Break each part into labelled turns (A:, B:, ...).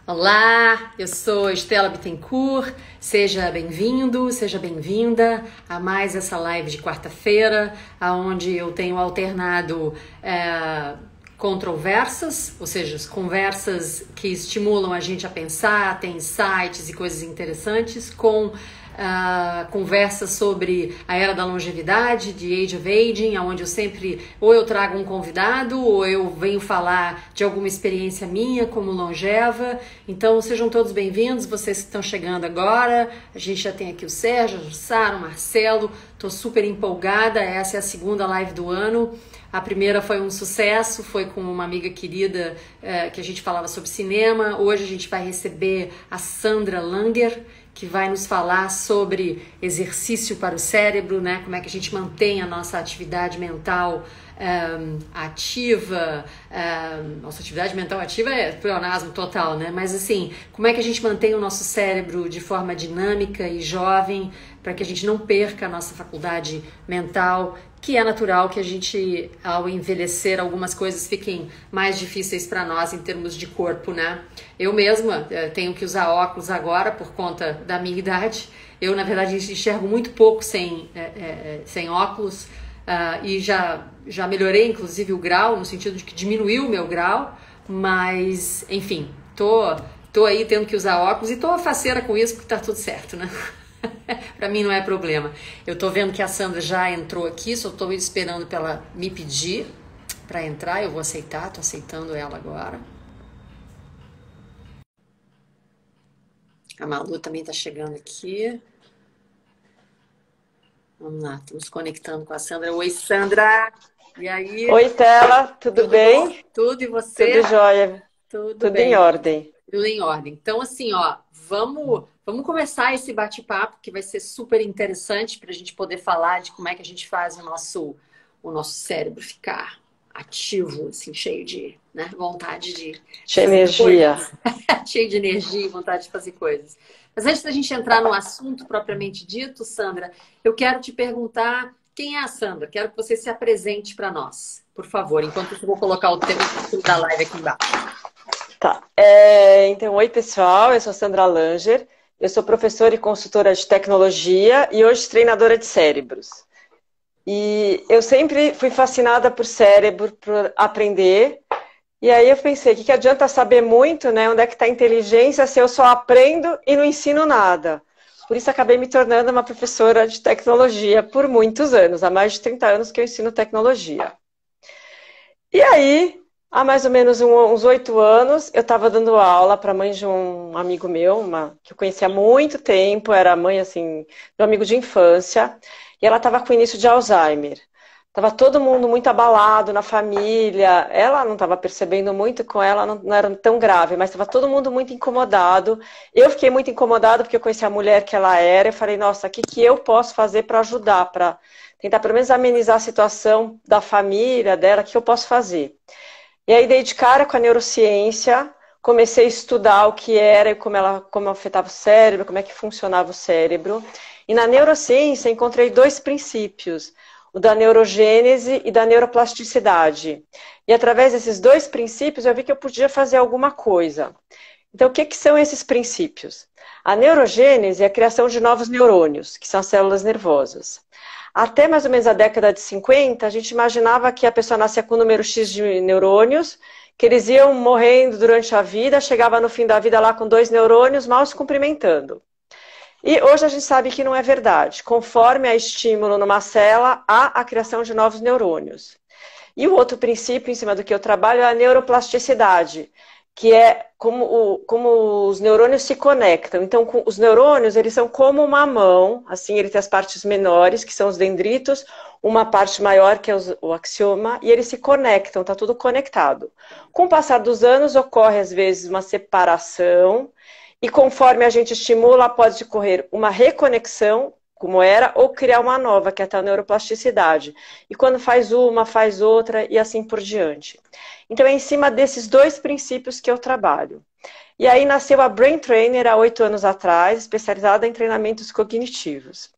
A: Olá, eu sou Estela Bittencourt, seja bem-vindo, seja bem-vinda a mais essa live de quarta-feira, onde eu tenho alternado controversas, ou seja, conversas que estimulam a gente a pensar, tem insights e coisas interessantes, com conversas sobre a era da longevidade, de Age of Aging, onde eu sempre, ou eu trago um convidado, ou eu venho falar de alguma experiência minha como longeva. Então sejam todos bem-vindos, vocês que estão chegando agora. A gente já tem aqui o Sérgio, a Sara, o Marcelo. Estou super empolgada, essa é a segunda live do ano. A primeira foi um sucesso, foi com uma amiga querida que a gente falava sobre cinema. Hoje a gente vai receber a Sandra Langer, que vai nos falar sobre exercício para o cérebro, né? Como é que a gente mantém a nossa atividade mental ativa. Nossa atividade mental ativa é pleonasmo total, né? Mas assim, como é que a gente mantém o nosso cérebro de forma dinâmica e jovem, para que a gente não perca a nossa faculdade mental, que é natural que a gente, ao envelhecer, algumas coisas fiquem mais difíceis para nós em termos de corpo, né? Eu mesma tenho que usar óculos agora por conta da minha idade. Eu, na verdade, enxergo muito pouco sem óculos e já melhorei, inclusive, o grau, no sentido de que diminuiu o meu grau, mas, enfim, tô aí tendo que usar óculos e tô faceira com isso porque tá tudo certo, né? Para mim não é problema. Eu tô vendo que a Sandra já entrou aqui, só tô esperando pra ela me pedir para entrar. Eu vou aceitar, tô aceitando ela agora. A Malu também tá chegando aqui. Vamos lá, estamos conectando com a Sandra. Oi, Sandra! E aí?
B: Oi, Tela, tudo bem?
A: Bom? Tudo, e você?
B: Tudo jóia,
A: Tudo
B: tudo em
A: bem.
B: ordem.
A: Tudo em ordem. Então, assim, ó, vamos começar esse bate-papo que vai ser super interessante para a gente poder falar de como é que a gente faz o nosso cérebro ficar ativo, assim, cheio de, né, vontade de
B: De
A: fazer
B: energia.
A: coisas, cheio de energia e vontade de fazer coisas. Mas antes da gente entrar no assunto propriamente dito, Sandra, eu quero te perguntar quem é a Sandra? Quero que você se apresente para nós, por favor, enquanto eu vou colocar o tema da live aqui embaixo.
B: Tá. Então, oi, pessoal, eu sou Sandra Langer, eu sou professora e consultora de tecnologia e hoje treinadora de cérebros. E eu sempre fui fascinada por cérebro, por aprender. E aí eu pensei, que adianta saber muito, né? Onde é que está a inteligência se eu só aprendo e não ensino nada? Por isso acabei me tornando uma professora de tecnologia por muitos anos, há mais de 30 anos que eu ensino tecnologia. E aí, há mais ou menos uns 8 anos, eu estava dando aula para a mãe de um amigo meu, que eu conhecia há muito tempo, era mãe, assim, de um amigo de infância, e ela estava com início de Alzheimer. Tava todo mundo muito abalado na família, ela não estava percebendo muito, com ela não era tão grave, mas estava todo mundo muito incomodado. Eu fiquei muito incomodada porque eu conheci a mulher que ela era e falei, nossa, o que eu posso fazer para ajudar, para tentar pelo menos amenizar a situação da família dela, o que eu posso fazer? E aí dei de cara com a neurociência, comecei a estudar o que era e como afetava o cérebro, como é que funcionava o cérebro. E na neurociência encontrei 2 princípios, o da neurogênese e da neuroplasticidade. E através desses 2 princípios eu vi que eu podia fazer alguma coisa. Então o que são esses princípios? A neurogênese é a criação de novos neurônios, que são as células nervosas. Até mais ou menos a década de 50, a gente imaginava que a pessoa nascia com um número X de neurônios, que eles iam morrendo durante a vida, chegava no fim da vida lá com 2 neurônios, mal se cumprimentando. E hoje a gente sabe que não é verdade. Conforme há estímulo numa célula, há a criação de novos neurônios. E o outro princípio em cima do que eu trabalho é a neuroplasticidade, que é como os neurônios se conectam. Então, os neurônios, eles são como uma mão, assim, ele tem as partes menores, que são os dendritos, uma parte maior, que é o axioma, e eles se conectam, está tudo conectado. Com o passar dos anos, ocorre, às vezes, uma separação, e conforme a gente estimula, pode ocorrer uma reconexão, como era, ou criar uma nova, que é a tal neuroplasticidade. E quando faz uma, faz outra, e assim por diante. Então é em cima desses 2 princípios que eu trabalho. E aí nasceu a Brain Trainer há 8 anos atrás, especializada em treinamentos cognitivos.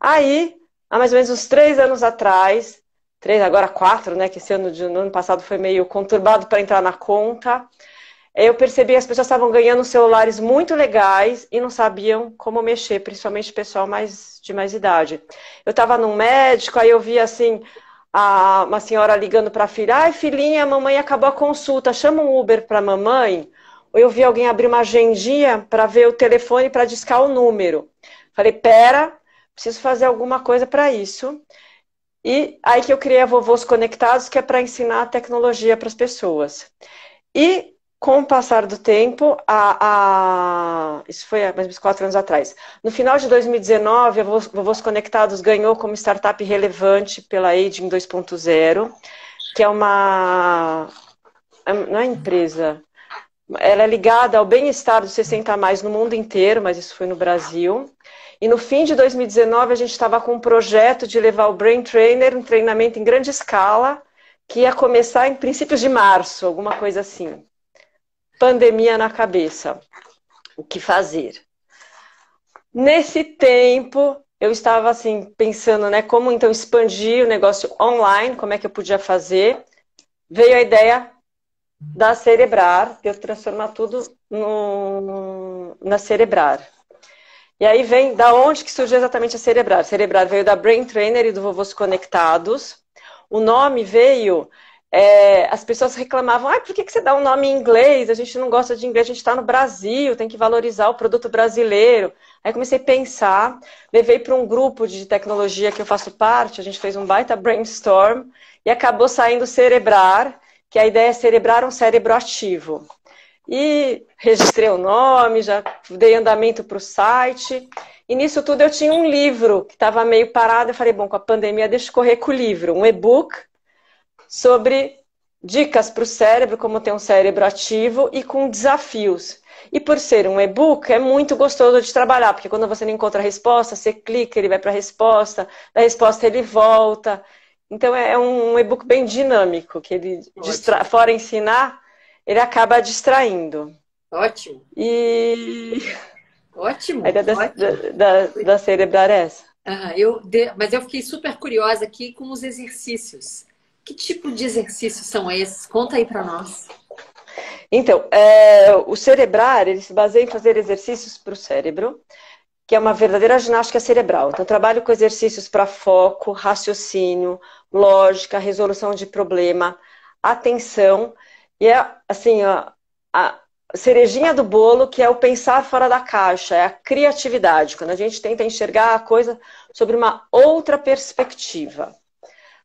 B: Aí, há mais ou menos uns 3 anos atrás, 3, agora 4, né, que esse ano, no ano passado foi meio conturbado para entrar na conta, eu percebi que as pessoas estavam ganhando celulares muito legais e não sabiam como mexer, principalmente o pessoal de mais idade. Eu estava num médico, aí eu vi assim, uma senhora ligando para a filha, ai filhinha, a mamãe acabou a consulta, chama um Uber para a mamãe. Ou eu vi alguém abrir uma agendinha para ver o telefone para discar o número. Falei, pera, preciso fazer alguma coisa para isso. E aí que eu criei a Vovôs Conectados, que é para ensinar a tecnologia para as pessoas. E com o passar do tempo, isso foi há mais de 4 anos atrás. No final de 2019, a Vovôs Conectados ganhou como startup relevante pela Aging 2.0, que é não é empresa, ela é ligada ao bem-estar dos 60 a mais no mundo inteiro, mas isso foi no Brasil. E no fim de 2019, a gente estava com um projeto de levar o Brain Trainer, um treinamento em grande escala, que ia começar em princípios de março, alguma coisa assim. Pandemia na cabeça. O que fazer? Nesse tempo, eu estava assim, pensando, né, como então expandir o negócio online, como é que eu podia fazer. Veio a ideia da Cerebrar, de eu transformar tudo na Cerebrar. E aí vem, da onde que surgiu exatamente a Cerebrar? Cerebrar veio da Brain Trainer e do Vovôs Conectados. O nome veio, as pessoas reclamavam, por que você dá um nome em inglês? A gente não gosta de inglês, a gente está no Brasil, tem que valorizar o produto brasileiro. Aí comecei a pensar, levei para um grupo de tecnologia que eu faço parte, a gente fez um baita brainstorm e acabou saindo Cerebrar, que a ideia é cerebrar um cérebro ativo. E registrei o nome, já dei andamento para o site. E nisso tudo eu tinha um livro que estava meio parado. Eu falei, bom, com a pandemia deixa eu correr com o livro. Um e-book sobre dicas para o cérebro, como ter um cérebro ativo e com desafios. E por ser um e-book, é muito gostoso de trabalhar, porque quando você não encontra a resposta, você clica, ele vai para a resposta, da resposta ele volta. Então é um e-book bem dinâmico, que ele, fora ensinar, ele acaba distraindo.
A: Ótimo.
B: E
A: ótimo.
B: A ideia da Cerebrar é essa.
A: Mas eu fiquei super curiosa aqui com os exercícios. Que tipo de exercícios são esses? Conta aí para nós.
B: Então, o Cerebrar, ele se baseia em fazer exercícios para o cérebro, que é uma verdadeira ginástica cerebral. Então, eu trabalho com exercícios para foco, raciocínio, lógica, resolução de problema, atenção. E é, assim, a cerejinha do bolo, que é o pensar fora da caixa, é a criatividade, quando a gente tenta enxergar a coisa sobre uma outra perspectiva.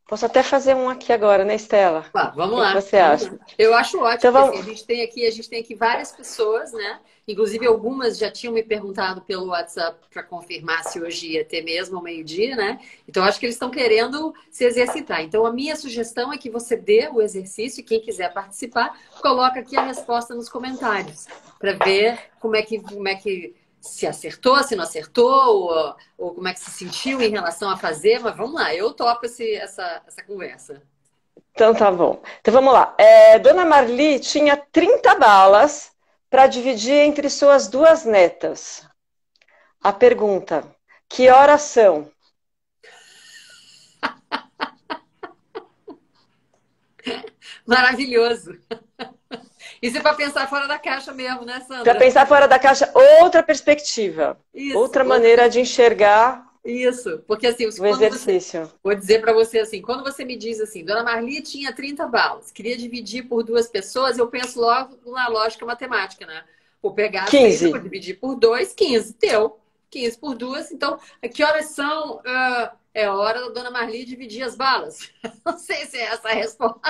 B: Posso até fazer um aqui agora, né, Estela?
A: Vamos lá.
B: O que você acha?
A: Eu acho ótimo,
B: então,
A: porque assim, a gente tem aqui várias pessoas, né? Inclusive, algumas já tinham me perguntado pelo WhatsApp para confirmar se hoje ia ter mesmo ao meio-dia, né? Então, acho que eles estão querendo se exercitar. Então, a minha sugestão é que você dê o exercício e quem quiser participar, coloca aqui a resposta nos comentários, para ver como é que se acertou, se não acertou, ou como é que se sentiu em relação a fazer. Mas vamos lá, eu topo essa conversa.
B: Então, tá bom. Então, vamos lá. Dona Marli tinha 30 balas para dividir entre suas 2 netas. A pergunta, que horas são?
A: Maravilhoso. Isso é para pensar fora da caixa mesmo, né, Sandra?
B: Para pensar fora da caixa, outra perspectiva.
A: Isso,
B: outra maneira de enxergar
A: isso. Porque assim,
B: o exercício.
A: Vou dizer para você assim, quando você me diz assim, Dona Marli tinha 30 balas, queria dividir por 2 pessoas, eu penso logo na lógica matemática, né? Vou pegar
B: 15.
A: Vou dividir por 2, 15. Deu. 15 por 2. Então, que horas são? É hora da Dona Marli dividir as balas. Não sei se é essa a resposta.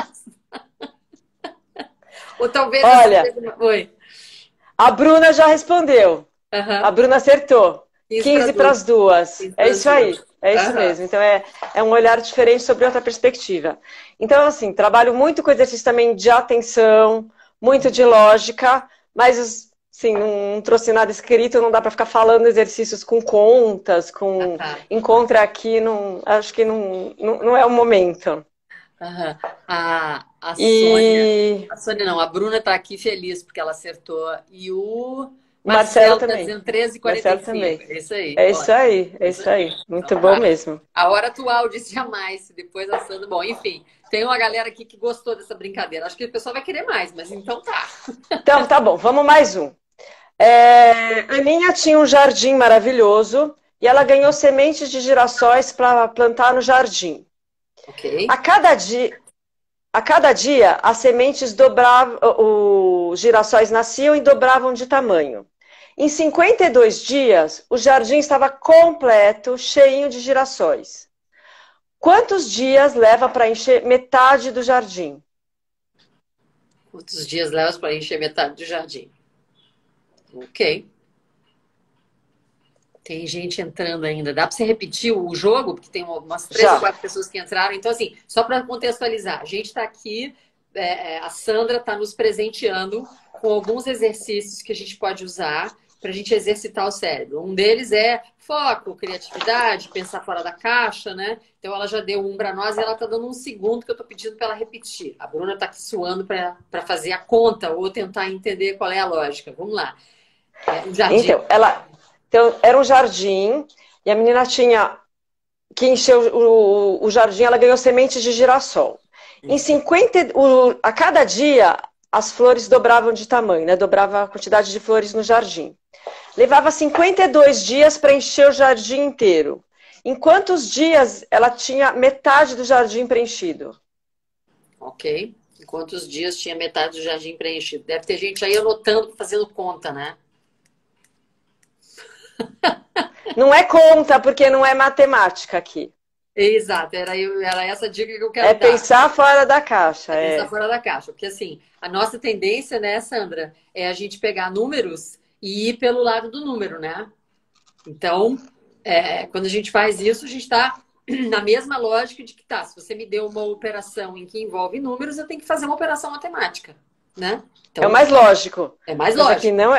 A: Ou talvez...
B: Olha,
A: Oi.
B: A Bruna já respondeu.
A: Uhum.
B: A Bruna acertou. 15 para as 2. É isso aí. É isso mesmo. Então, é um olhar diferente sobre outra perspectiva. Então, assim, trabalho muito com exercício também de atenção, muito de lógica, mas, assim, não trouxe nada escrito, não dá para ficar falando exercícios com contas, com encontra aqui, acho que não é o momento.
A: Uhum. A Sônia. A Sônia não, a Bruna está aqui feliz porque ela acertou. E o Marcelo está dizendo 13h45. É isso aí.
B: É isso aí, é isso aí. Muito bom mesmo.
A: A hora atual disse jamais, depois a Sandra. Bom, enfim, Tem uma galera aqui que gostou dessa brincadeira. Acho que o pessoal vai querer mais, mas então tá.
B: Então, tá bom, vamos mais um. Aninha tinha um jardim maravilhoso e ela ganhou sementes de girassóis para plantar no jardim.
A: Ok.
B: A cada dia, as sementes dobravam, os girassóis nasciam e dobravam de tamanho. Em 52 dias, o jardim estava completo, cheinho de girassóis. Quantos dias leva para encher metade do jardim?
A: Quantos dias leva para encher metade do jardim? Ok. Tem gente entrando ainda. Dá para você repetir o jogo? Porque tem umas 3 ou 4 pessoas que entraram. Então, assim, só para contextualizar, a gente está aqui, a Sandra está nos presenteando com alguns exercícios que a gente pode usar para a gente exercitar o cérebro. Um deles é foco, criatividade, pensar fora da caixa, né? Então, ela já deu um para nós e ela está dando um segundo que eu estou pedindo para ela repetir. A Bruna está aqui suando para fazer a conta ou tentar entender qual é a lógica. Vamos lá. O jardim.
B: Então, era um jardim e a menina tinha que encher o jardim, ela ganhou sementes de girassol. A cada dia, as flores dobravam de tamanho, né? Dobrava a quantidade de flores no jardim. Levava 52 dias para encher o jardim inteiro. Em quantos dias ela tinha metade do jardim preenchido?
A: Ok. Em quantos dias tinha metade do jardim preenchido? Deve ter gente aí anotando, fazendo conta, né?
B: Não é conta, porque não é matemática aqui.
A: Exato, era essa dica que eu quero dar.
B: Pensar fora da caixa.
A: Pensar fora da caixa. Porque assim, a nossa tendência, né, Sandra, é a gente pegar números e ir pelo lado do número, né? Então, quando a gente faz isso, a gente está na mesma lógica de que se você me deu uma operação em que envolve números, eu tenho que fazer uma operação matemática, né? Então,
B: é o mais lógico.
A: É mais lógico.
B: Aqui não,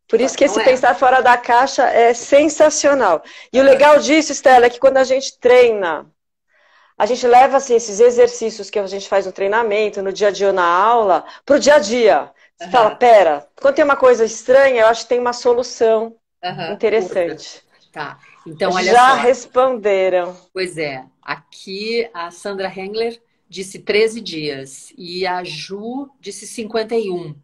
B: por isso que esse pensar fora da caixa é sensacional. E o legal disso, Estela, é que quando a gente treina, a gente leva assim, esses exercícios que a gente faz no treinamento, no dia a dia ou na aula, para o dia a dia. Você fala, pera, quando tem uma coisa estranha, eu acho que tem uma solução interessante.
A: Tá, então olha
B: Já
A: só.
B: responderam.
A: Pois é, aqui a Sandra Hengler disse 13 dias e a Ju disse 51.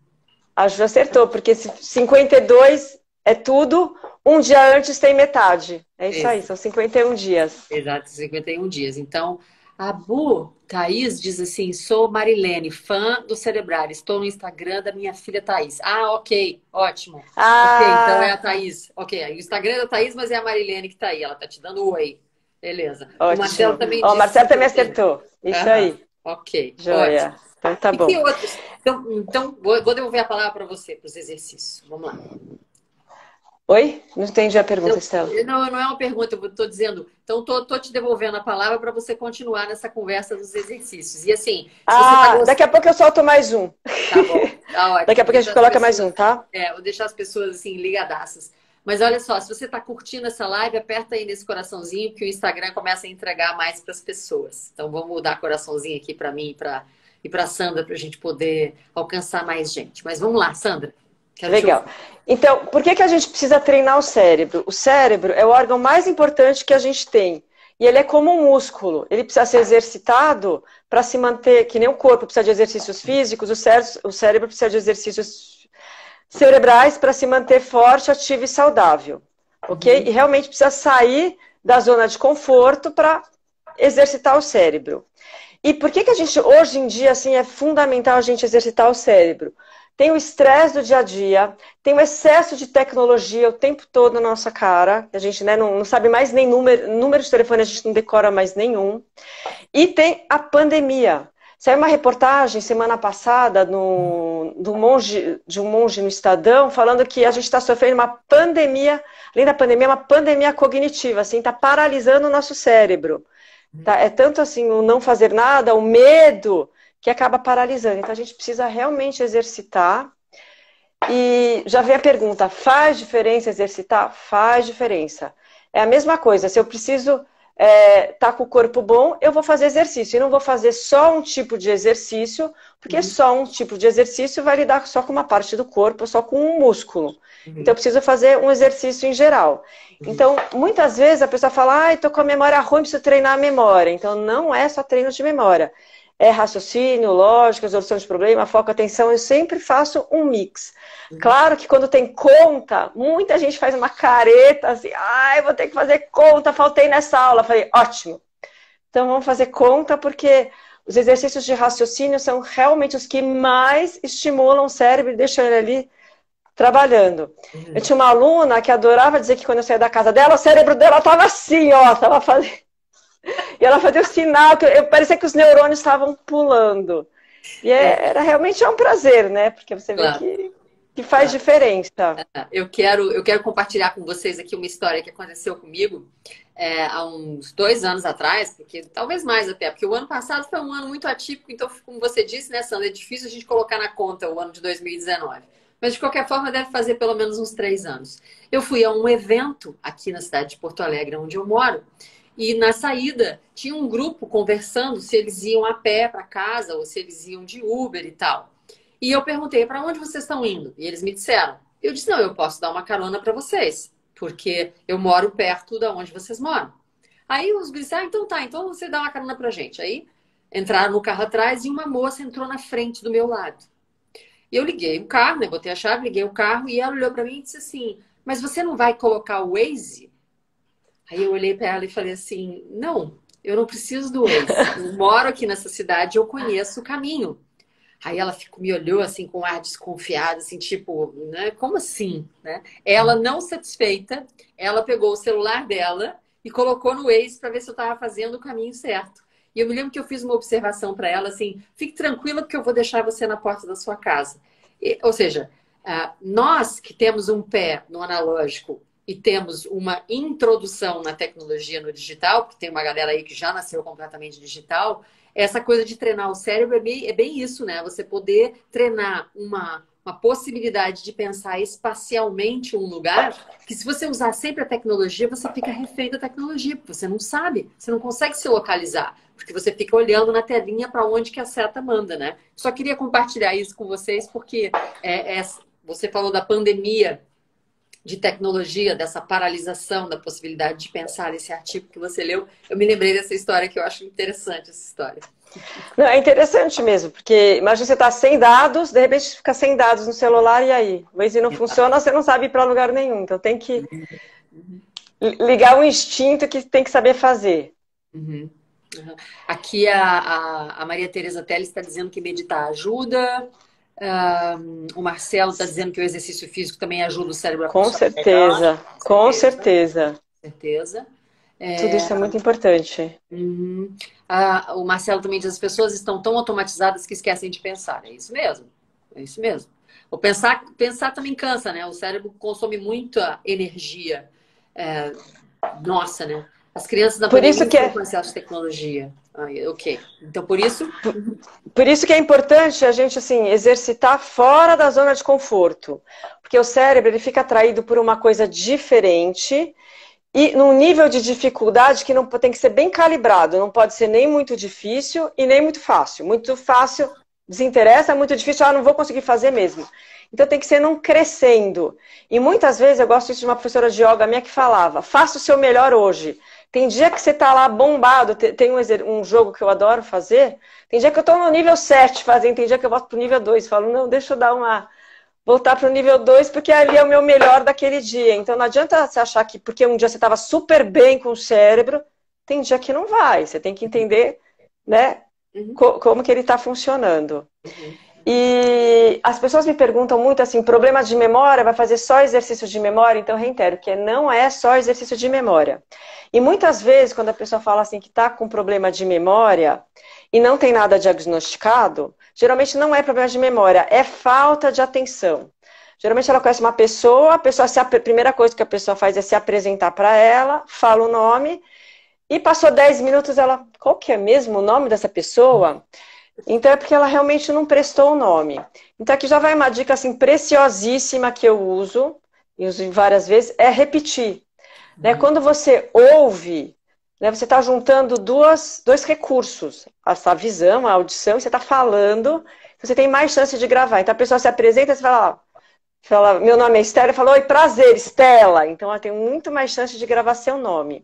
B: A Ju acertou, porque 52 é tudo, um dia antes tem metade. É isso aí, são 51 dias.
A: Exato, 51 dias. Então, a Thaís diz assim, sou Marilene, fã do Cerebrar, estou no Instagram da minha filha Thaís. Ah, ok, ótimo. Ok, então é a Thaís. Ok, o Instagram é da Thaís, mas é a Marilene que tá aí, ela tá te dando oi. Beleza.
B: Ótimo.
A: O Marcelo também disse...
B: O Marcelo também acertou, isso aí.
A: Ok,
B: joia.
A: Ótimo.
B: Então tá bom.
A: E que outros? Então vou devolver a palavra para você, para os exercícios. Vamos lá.
B: Oi? Não entendi a pergunta, Estela.
A: Não é uma pergunta, eu estou dizendo. Então, estou te devolvendo a palavra para você continuar nessa conversa dos exercícios. E assim, se você
B: daqui a pouco eu solto mais um.
A: Tá bom, tá ótimo.
B: Daqui a pouco a gente coloca mais um, tá?
A: Vou deixar as pessoas assim, ligadaças. Mas olha só, se você está curtindo essa live, aperta aí nesse coraçãozinho, que o Instagram começa a entregar mais para as pessoas. Então, vamos dar coraçãozinho aqui para mim e para a Sandra, para a gente poder alcançar mais gente. Mas vamos lá, Sandra.
B: Legal. Então, por que a gente precisa treinar o cérebro? O cérebro é o órgão mais importante que a gente tem. E ele é como um músculo. Ele precisa ser exercitado para se manter, que nem o corpo precisa de exercícios físicos, o cérebro precisa de exercícios cerebrais para se manter forte, ativo e saudável. Ok? E realmente precisa sair da zona de conforto para exercitar o cérebro. E por que a gente, hoje em dia, assim, é fundamental a gente exercitar o cérebro? Tem o estresse do dia a dia, tem o excesso de tecnologia o tempo todo na nossa cara, a gente, né, não sabe mais nem número de telefone, a gente não decora mais nenhum. E tem a pandemia. Saiu uma reportagem semana passada de um monge no Estadão falando que a gente está sofrendo uma pandemia, além da pandemia, uma pandemia cognitiva, assim, está paralisando o nosso cérebro. Tá? É tanto assim o não fazer nada, o medo, que acaba paralisando. Então a gente precisa realmente exercitar. E já vem a pergunta, faz diferença exercitar? Faz diferença. É a mesma coisa, se eu preciso tá com o corpo bom, eu vou fazer exercício. E não vou fazer só um tipo de exercício, porque só um tipo de exercício vai lidar só com uma parte do corpo, só com um músculo. Então eu preciso fazer um exercício em geral. Então, muitas vezes a pessoa fala, tô com a memória ruim, preciso treinar a memória. Então não é só treino de memória. é raciocínio, lógica, resolução de problema, foco, atenção, eu sempre faço um mix. Claro que quando tem conta, muita gente faz uma careta assim, ai, vou ter que fazer conta, faltei nessa aula. Falei, ótimo. Então vamos fazer conta porque os exercícios de raciocínio são realmente os que mais estimulam o cérebro e deixam ele ali trabalhando. Eu tinha uma aluna que adorava dizer que quando eu saía da casa dela, o cérebro dela estava assim, ó, tava fazendo... E ela fazia o sinal, que parecia que os neurônios estavam pulando. E era realmente um prazer, né? Porque você vê que faz diferença.
A: Eu quero compartilhar com vocês aqui uma história que aconteceu comigo há uns 2 anos atrás, porque talvez mais até, porque o ano passado foi um ano muito atípico, então, como você disse, né, Sandra, é difícil a gente colocar na conta o ano de 2019. Mas, de qualquer forma, deve fazer pelo menos uns 3 anos. Eu fui a um evento aqui na cidade de Porto Alegre, onde eu moro, e na saída tinha um grupo conversando se eles iam a pé para casa ou se eles iam de Uber e tal. E eu perguntei, para onde vocês estão indo? E eles me disseram. Eu disse, não, eu posso dar uma carona para vocês, porque eu moro perto de onde vocês moram. Aí os guris disseram, então tá, então você dá uma carona pra gente. Aí entraram no carro atrás e uma moça entrou na frente do meu lado. E eu liguei o carro, né? Botei a chave, liguei o carro e ela olhou para mim e disse assim, mas você não vai colocar o Waze? Aí eu olhei para ela e falei assim, não, eu não preciso do Waze. Eu moro aqui nessa cidade, eu conheço o caminho. Aí ela me olhou assim com um ar desconfiado, assim, tipo, né? Como assim? Né? Ela não satisfeita, ela pegou o celular dela e colocou no Waze para ver se eu estava fazendo o caminho certo. E eu me lembro que eu fiz uma observação para ela assim, fique tranquila porque eu vou deixar você na porta da sua casa. Ou seja, nós que temos um pé no analógico e temos uma introdução na tecnologia no digital, porque tem uma galera aí que já nasceu completamente digital, essa coisa de treinar o cérebro é bem isso, né? Você poder treinar uma possibilidade de pensar espacialmente um lugar, que se você usar sempre a tecnologia, você fica refém da tecnologia, porque você não sabe, você não consegue se localizar, porque você fica olhando na telinha para onde que a seta manda, né? Só queria compartilhar isso com vocês, porque você falou da pandemia de tecnologia, dessa paralisação da possibilidade de pensar nesse artigo que você leu. Eu me lembrei dessa história que eu acho interessante, essa história.
B: Não, é interessante mesmo, porque imagina você está sem dados, de repente fica sem dados no celular e aí? O Waze não funciona, você não sabe ir para lugar nenhum. Então tem que ligar o instinto que tem que saber fazer.
A: Uhum. Uhum. Aqui a Maria Tereza Teles está dizendo que meditar ajuda. O Marcelo está dizendo que o exercício físico também ajuda o cérebro a funcionar melhor.
B: Com certeza.
A: Certeza.
B: Tudo isso é muito importante.
A: Uhum. O Marcelo também diz: as pessoas estão tão automatizadas que esquecem de pensar. É isso mesmo. É isso mesmo. O pensar também cansa, né? O cérebro consome muita energia. Nossa, né? As crianças da pandemia não têm acesso à tecnologia. Ok. Então, por isso que é importante a gente assim, exercitar fora da zona de conforto. Porque o cérebro ele fica atraído por uma coisa diferente e num nível de dificuldade que não tem que ser bem calibrado. Não pode ser nem muito difícil e nem muito fácil. Muito fácil desinteressa, muito difícil, não vou conseguir fazer mesmo. Então tem que ser num crescendo. E muitas vezes, eu gosto de uma professora de yoga minha que falava, faça o seu melhor hoje. Tem dia que você tá lá bombado, tem um jogo que eu adoro fazer, tem dia que eu tô no nível 7 fazendo, tem dia que eu volto pro nível 2, falo, não, deixa eu voltar pro nível 2, porque ali é o meu melhor daquele dia. Então não adianta você achar que porque um dia você estava super bem com o cérebro, tem dia que não vai. Você tem que entender, né, como que ele está funcionando. E as pessoas me perguntam muito assim, problema de memória, vai fazer só exercício de memória? Então, eu reitero, que não é só exercício de memória. E muitas vezes, quando a pessoa fala assim que está com problema de memória e não tem nada diagnosticado, geralmente não é problema de memória, é falta de atenção. Geralmente ela conhece uma pessoa, a primeira coisa que a pessoa faz é se apresentar para ela, fala o nome, e passou 10 minutos, ela, qual que é mesmo o nome dessa pessoa? Então é porque ela realmente não prestou o nome. Então aqui já vai uma dica assim, preciosíssima que eu uso, e uso várias vezes, é repetir. Né? Quando você ouve, né, você está juntando dois recursos, a visão, a audição, e você está falando, você tem mais chance de gravar. Então a pessoa se apresenta e você fala, ó,
B: Fala, meu nome é Estela, falou, oi, prazer, Estela. Então ela tem muito mais chance de gravar seu nome.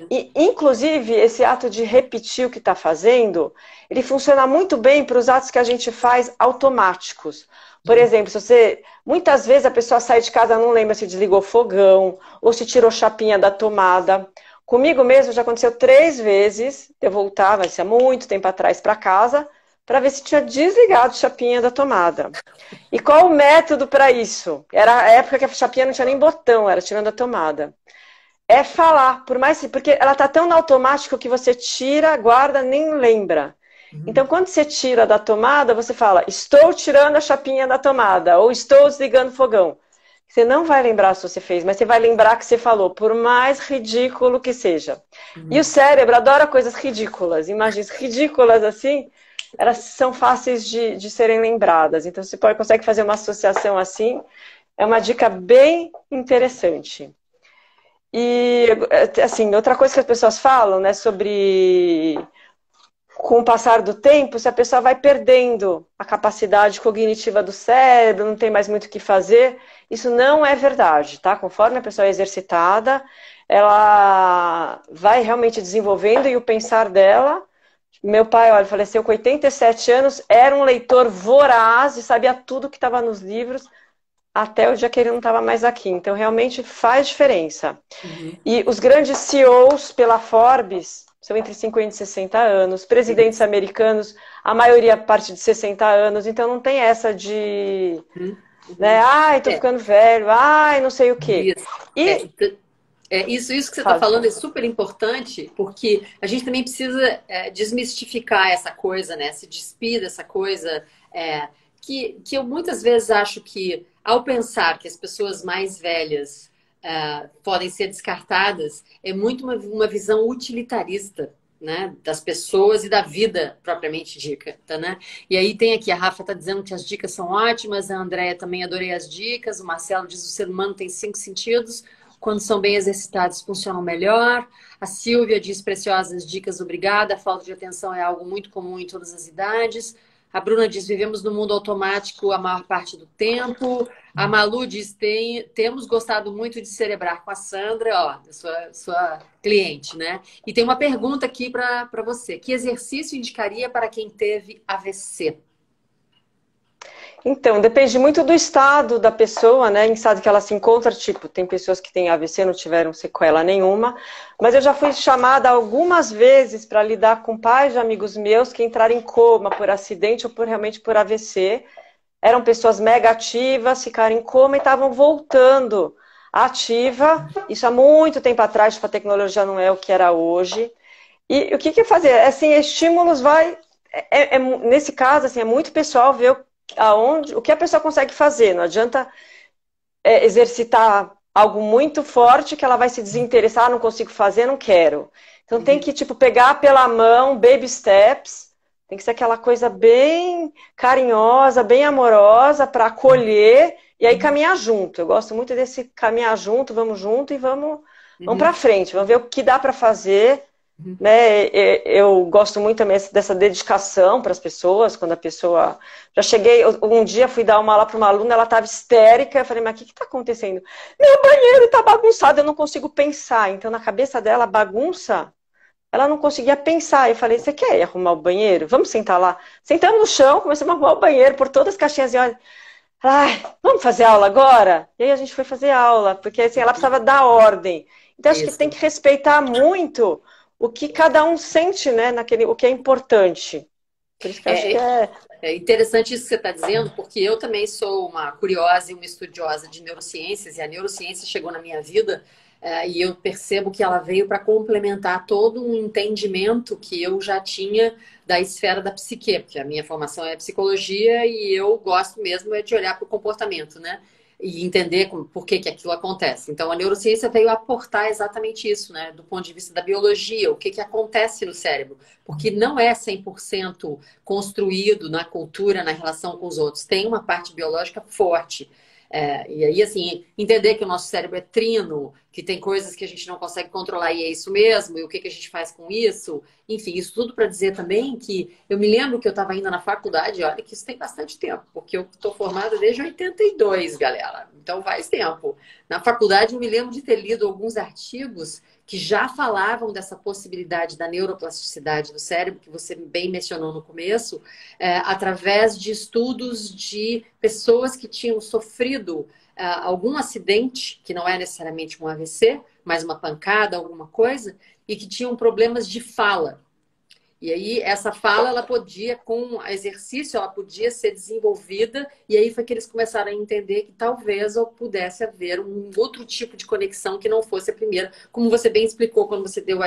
B: E, inclusive, esse ato de repetir o que está fazendo, ele funciona muito bem para os atos que a gente faz automáticos. Por exemplo, se você, muitas vezes a pessoa sai de casa, não lembra se desligou o fogão, ou se tirou chapinha da tomada. Comigo mesmo já aconteceu 3 vezes, eu voltava, há muito tempo atrás, para casa, para ver se tinha desligado a chapinha da tomada. E qual o método para isso? Era a época que a chapinha não tinha nem botão, era tirando a tomada. É falar, por mais porque ela tá tão no automático que você tira, guarda, nem lembra. Então, quando você tira da tomada, você fala, estou tirando a chapinha da tomada, ou estou desligando o fogão. Você não vai lembrar se você fez, mas você vai lembrar que você falou, por mais ridículo que seja. E o cérebro adora coisas ridículas, imagens ridículas assim, elas são fáceis de serem lembradas. Então, você consegue fazer uma associação assim, é uma dica bem interessante. E, assim, outra coisa que as pessoas falam, né, sobre com o passar do tempo, se a pessoa vai perdendo a capacidade cognitiva do cérebro, não tem mais muito o que fazer, isso não é verdade, tá? Conforme a pessoa é exercitada, ela vai realmente desenvolvendo e o pensar dela. Meu pai, olha, faleceu com 87 anos, era um leitor voraz e sabia tudo que estava nos livros, até o dia que ele não estava mais aqui. Então, realmente faz diferença. E os grandes CEOs pela Forbes são entre 50 e 60 anos. Presidentes americanos, a maioria parte de 60 anos. Então, não tem essa de... Né, ai, tô ficando velho. Ai, não sei o quê.
A: Isso que você está falando é super importante, porque a gente também precisa desmistificar essa coisa, né? Se despir dessa coisa... Que eu muitas vezes acho que, ao pensar que as pessoas mais velhas podem ser descartadas, é muito uma visão utilitarista, né, das pessoas e da vida propriamente dita, né? E aí tem aqui, a Rafa está dizendo que as dicas são ótimas, a Andréia também adorei as dicas, o Marcelo diz que o ser humano tem 5 sentidos, quando são bem exercitados funcionam melhor. A Silvia diz preciosas dicas, obrigada, a falta de atenção é algo muito comum em todas as idades. A Bruna diz, vivemos no mundo automático a maior parte do tempo. A Malu diz, temos gostado muito de celebrar com a Sandra, ó, sua cliente, né? E tem uma pergunta aqui para você. Que exercício indicaria para quem teve AVC?
B: Então, depende muito do estado da pessoa, né? Em estado que ela se encontra, tipo, tem pessoas que têm AVC, não tiveram sequela nenhuma, mas eu já fui chamada algumas vezes para lidar com pais de amigos meus que entraram em coma por acidente ou realmente por AVC. Eram pessoas mega ativas, ficaram em coma e estavam voltando ativa. Isso há muito tempo atrás, tipo, a tecnologia não é o que era hoje. E o que fazer? Assim, estímulos nesse caso, assim, é muito pessoal ver o que a pessoa consegue fazer. Não adianta exercitar algo muito forte que ela vai se desinteressar, não consigo fazer, não quero. Então tem que, tipo, pegar pela mão, baby steps, tem que ser aquela coisa bem carinhosa, bem amorosa para acolher e aí caminhar junto. Eu gosto muito desse caminhar junto e vamos para frente, vamos ver o que dá para fazer. Né? Eu gosto muito também dessa dedicação para as pessoas, quando a pessoa... Já cheguei, um dia fui dar uma aula para uma aluna, ela estava histérica, eu falei, mas o que está acontecendo? Meu banheiro está bagunçado, eu não consigo pensar. Então, na cabeça dela, bagunça, ela não conseguia pensar. Eu falei, você quer ir arrumar o banheiro? Vamos sentar lá. Sentamos no chão, começamos a arrumar o banheiro, por todas as caixinhas e olha, ai, vamos fazer aula agora? E aí a gente foi fazer aula, porque assim, ela precisava dar ordem. Então, acho que tem que respeitar muito o que cada um sente, né, o que é importante. Por isso que eu acho que
A: é interessante isso que você está dizendo, porque eu também sou uma curiosa e uma estudiosa de neurociências, e a neurociência chegou na minha vida e eu percebo que ela veio para complementar todo um entendimento que eu já tinha da esfera da psique, porque a minha formação é psicologia e eu gosto mesmo de olhar para o comportamento, né? E entender por que aquilo acontece. Então, a neurociência veio aportar exatamente isso, né? Do ponto de vista da biologia, o que acontece no cérebro. Porque não é 100% construído na cultura, na relação com os outros. Tem uma parte biológica forte. E aí, assim, entender que o nosso cérebro é trino, que tem coisas que a gente não consegue controlar e é isso mesmo, e o que que a gente faz com isso. Enfim, isso tudo para dizer também que eu me lembro que eu estava ainda na faculdade, olha que isso tem bastante tempo, porque eu estou formada desde 82, galera. Então faz tempo. Na faculdade eu me lembro de ter lido alguns artigos que já falavam dessa possibilidade da neuroplasticidade do cérebro, que você bem mencionou no começo, através de estudos de pessoas que tinham sofrido algum acidente, que não é necessariamente um AVC, mas uma pancada, alguma coisa, e que tinham problemas de fala. E aí, essa fala, ela podia, com exercício, ela podia ser desenvolvida. E aí foi que eles começaram a entender que talvez pudesse haver um outro tipo de conexão que não fosse a primeira. Como você bem explicou quando você deu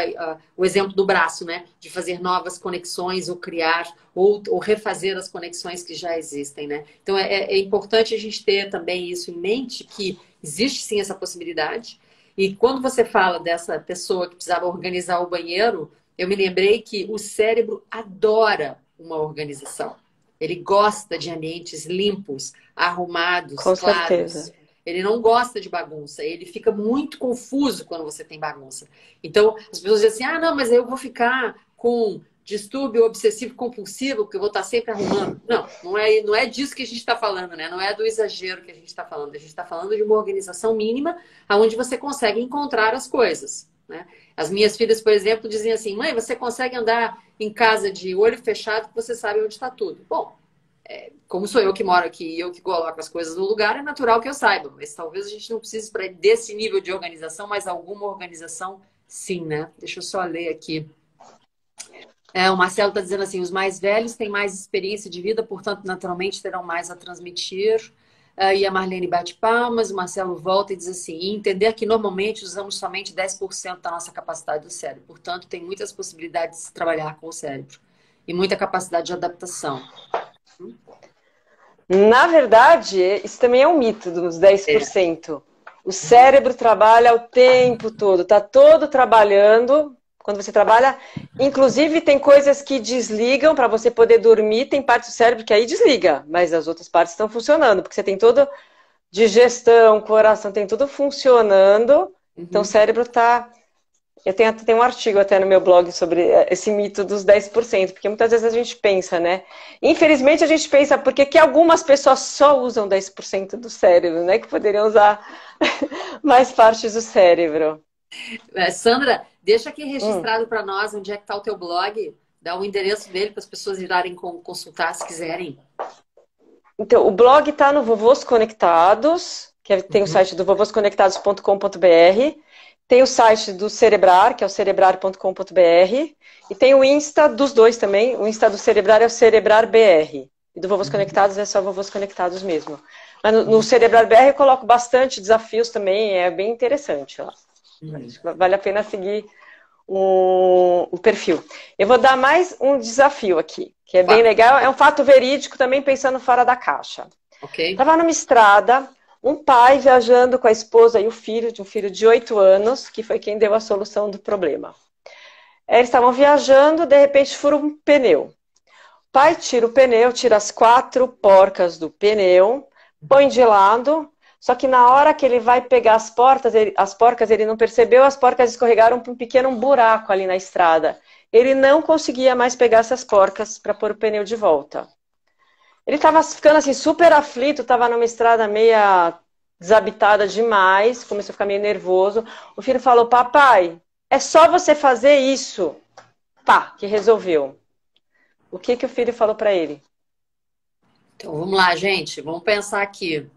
A: o exemplo do braço, né? De fazer novas conexões, ou criar, ou refazer as conexões que já existem, né? Então, é importante a gente ter também isso em mente, que existe sim essa possibilidade. E quando você fala dessa pessoa que precisava organizar o banheiro, eu me lembrei que o cérebro adora uma organização. Ele gosta de ambientes limpos, arrumados,
B: Com
A: claros.
B: certeza.
A: Ele não gosta de bagunça. Ele fica muito confuso quando você tem bagunça. Então, as pessoas dizem assim, não, mas eu vou ficar com distúrbio obsessivo compulsivo, porque eu vou estar sempre arrumando. Não é disso que a gente está falando, né? Não é do exagero que a gente está falando. A gente está falando de uma organização mínima, onde você consegue encontrar as coisas, né? As minhas filhas, por exemplo, dizem assim, mãe, você consegue andar em casa de olho fechado que você sabe onde está tudo. Bom, como sou eu que moro aqui e eu que coloco as coisas no lugar, é natural que eu saiba, mas talvez a gente não precise desse nível de organização, mas alguma organização sim, né? Deixa eu só ler aqui. O Marcelo está dizendo assim, os mais velhos têm mais experiência de vida, portanto, naturalmente terão mais a transmitir. E a Marlene bate palmas, o Marcelo volta e diz assim, e entender que normalmente usamos somente 10% da nossa capacidade do cérebro. Portanto, tem muitas possibilidades de trabalhar com o cérebro. E muita capacidade de adaptação.
B: Na verdade, isso também é um mito dos 10%. O cérebro trabalha o tempo todo, está todo trabalhando. Quando você trabalha, inclusive tem coisas que desligam para você poder dormir, tem parte do cérebro que aí desliga, mas as outras partes estão funcionando, porque você tem toda digestão, coração, tem tudo funcionando. Então o cérebro está... Eu tenho um artigo até no meu blog sobre esse mito dos 10%, porque muitas vezes a gente pensa, né? Infelizmente a gente pensa, porque que algumas pessoas só usam 10% do cérebro, né? Que poderiam usar mais partes do cérebro.
A: Sandra, deixa aqui registrado para nós onde é que está o teu blog. Dá o endereço dele para as pessoas irem consultar se quiserem.
B: Então, o blog está no Vovôs Conectados, tem o site do vovosconectados.com.br, tem o site do Cerebrar, que é o cerebrar.com.br, e tem o Insta dos dois também. O Insta do Cerebrar é o CerebrarBR. E do Vovôs Conectados é só Vovôs Conectados mesmo. Mas no Cerebrar BR eu coloco bastante desafios também, é bem interessante lá. Vale a pena seguir o perfil. Eu vou dar mais um desafio aqui, que é bem legal. É um fato verídico também, pensando fora da caixa. Estava numa estrada, um pai viajando com a esposa e o filho, de um filho de 8 anos, que foi quem deu a solução do problema. Eles estavam viajando, de repente fura um pneu. O pai tira o pneu, tira as 4 porcas do pneu, põe de lado. Só que na hora que ele vai pegar as porcas, ele não percebeu, as porcas escorregaram para um pequeno buraco ali na estrada. Ele não conseguia mais pegar essas porcas para pôr o pneu de volta. Ele estava ficando assim super aflito, estava numa estrada meia desabitada demais, começou a ficar meio nervoso. O filho falou, papai, é só você fazer isso. Pá, que resolveu. O que o filho falou para ele?
A: Então vamos lá, gente, vamos pensar aqui.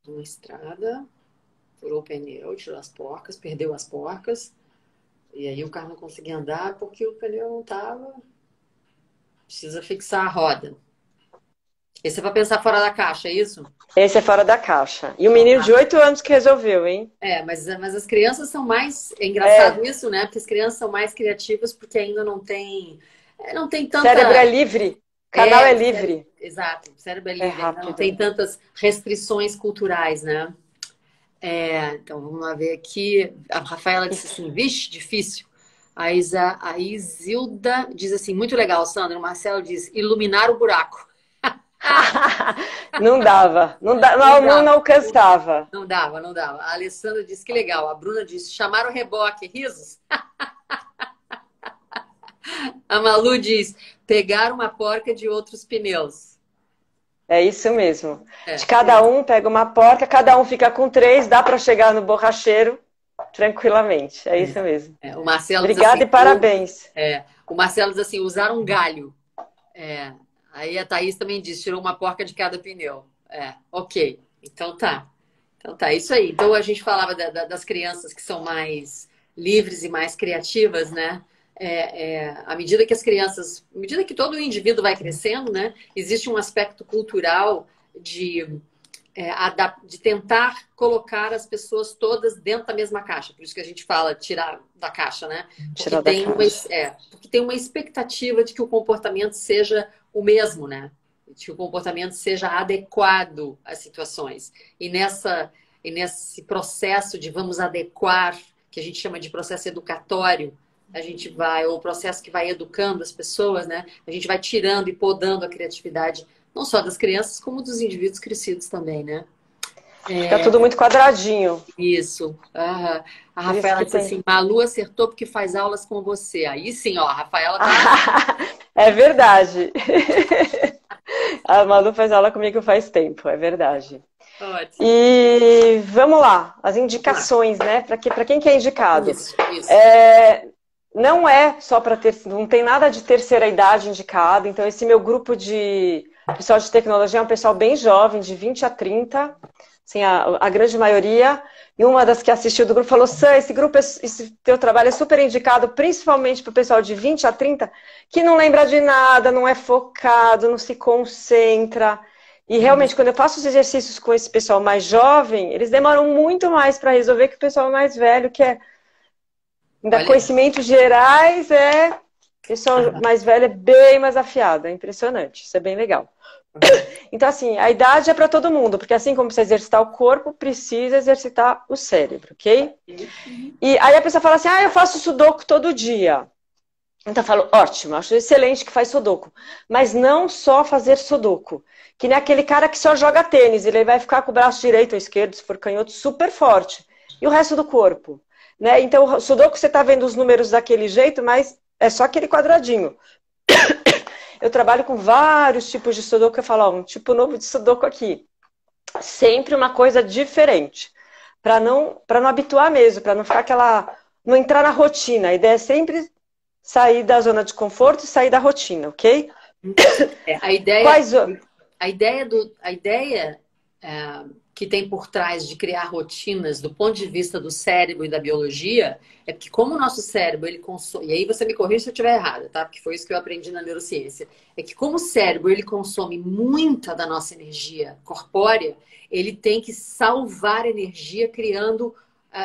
A: Uma estrada, furou o pneu, tirou as porcas, perdeu as porcas. E aí o carro não conseguia andar porque o pneu não estava. Precisa fixar a roda. Esse é para pensar fora da caixa, é isso?
B: Esse é fora da caixa. E o menino de 8 anos que resolveu, hein?
A: Mas as crianças são mais... É engraçado isso, né? Porque as crianças são mais criativas porque ainda não tem tanta...
B: Cérebro é livre. Canal é livre.
A: Exato, o cérebro é livre. Ainda não tem tantas restrições culturais, né? Então, vamos lá ver aqui. A Rafaela disse assim, vixe, difícil. A Isilda diz assim, muito legal, Sandra. O Marcelo diz, iluminar o buraco.
B: Não dava. Não,
A: Não
B: não,
A: dava,
B: alcançava.
A: não dava, não dava. A Alessandra disse que legal. A Bruna disse, chamar o reboque. Risos. A Malu diz, pegar uma porca de outros pneus.
B: É isso mesmo.
A: É,
B: De cada um pega uma porca, cada um fica com 3, dá para chegar no borracheiro tranquilamente. É isso mesmo.
A: o Marcelo diz
B: Obrigada
A: assim,
B: e parabéns.
A: o Marcelo diz assim, usar um galho. É, aí a Thaís também diz, tirou uma porca de cada pneu. Ok. Então tá. Então tá, isso aí. Então a gente falava das crianças que são mais livres e mais criativas, né? À medida que as crianças, à medida que todo indivíduo vai crescendo, né? Existe um aspecto cultural de tentar colocar as pessoas todas dentro da mesma caixa. Por isso que a gente fala tirar da caixa, né? Porque tem uma expectativa de que o comportamento seja o mesmo, né? De que o comportamento seja adequado às situações. E nesse processo de vamos adequar, que a gente chama de processo educatório, ou o processo que vai educando as pessoas, né? A gente vai tirando e podando a criatividade, não só das crianças, como dos indivíduos crescidos também, né?
B: Fica tudo muito quadradinho.
A: Isso. A Rafaela disse assim, Malu acertou porque faz aulas com você. Aí sim, ó, a Rafaela tá...
B: É verdade. A Malu faz aula comigo faz tempo, é verdade.
A: Ótimo.
B: E vamos lá, as indicações, né? Para quem que é indicado?
A: Isso.
B: Não é só para não tem nada de terceira idade indicado. Então, esse meu grupo de pessoal de tecnologia é um pessoal bem jovem, de 20 a 30, assim, a grande maioria. E uma das que assistiu do grupo falou, Sam, esse teu trabalho é super indicado, principalmente para o pessoal de 20 a 30, que não lembra de nada, não é focado, não se concentra. E realmente, quando eu faço os exercícios com esse pessoal mais jovem, eles demoram muito mais para resolver que o pessoal mais velho, que é ainda conhecimentos gerais, o pessoal mais velho é bem mais afiado, é impressionante, isso é bem legal. Então, assim, a idade é para todo mundo, porque assim como precisa exercitar o corpo, precisa exercitar o cérebro, ok? E aí a pessoa fala assim, eu faço sudoku todo dia. Então eu falo, ótimo, acho excelente que faz sudoku. Mas não só fazer sudoku, que nem aquele cara que só joga tênis, ele vai ficar com o braço direito ou esquerdo, se for canhoto, super forte. E o resto do corpo? Né? Então, o sudoku você está vendo os números daquele jeito, mas é só aquele quadradinho. Eu trabalho com vários tipos de sudoku, eu falo, um tipo novo de sudoku aqui. Sempre uma coisa diferente. Para não habituar mesmo, para não ficar não entrar na rotina. A ideia é sempre sair da zona de conforto e sair da rotina, ok?
A: A ideia que tem por trás de criar rotinas do ponto de vista do cérebro e da biologia é que como o nosso cérebro, ele consome... E aí você me corrige se eu estiver errada, tá? Porque foi isso que eu aprendi na neurociência. É que como o cérebro, ele consome muita da nossa energia corpórea, ele tem que salvar energia criando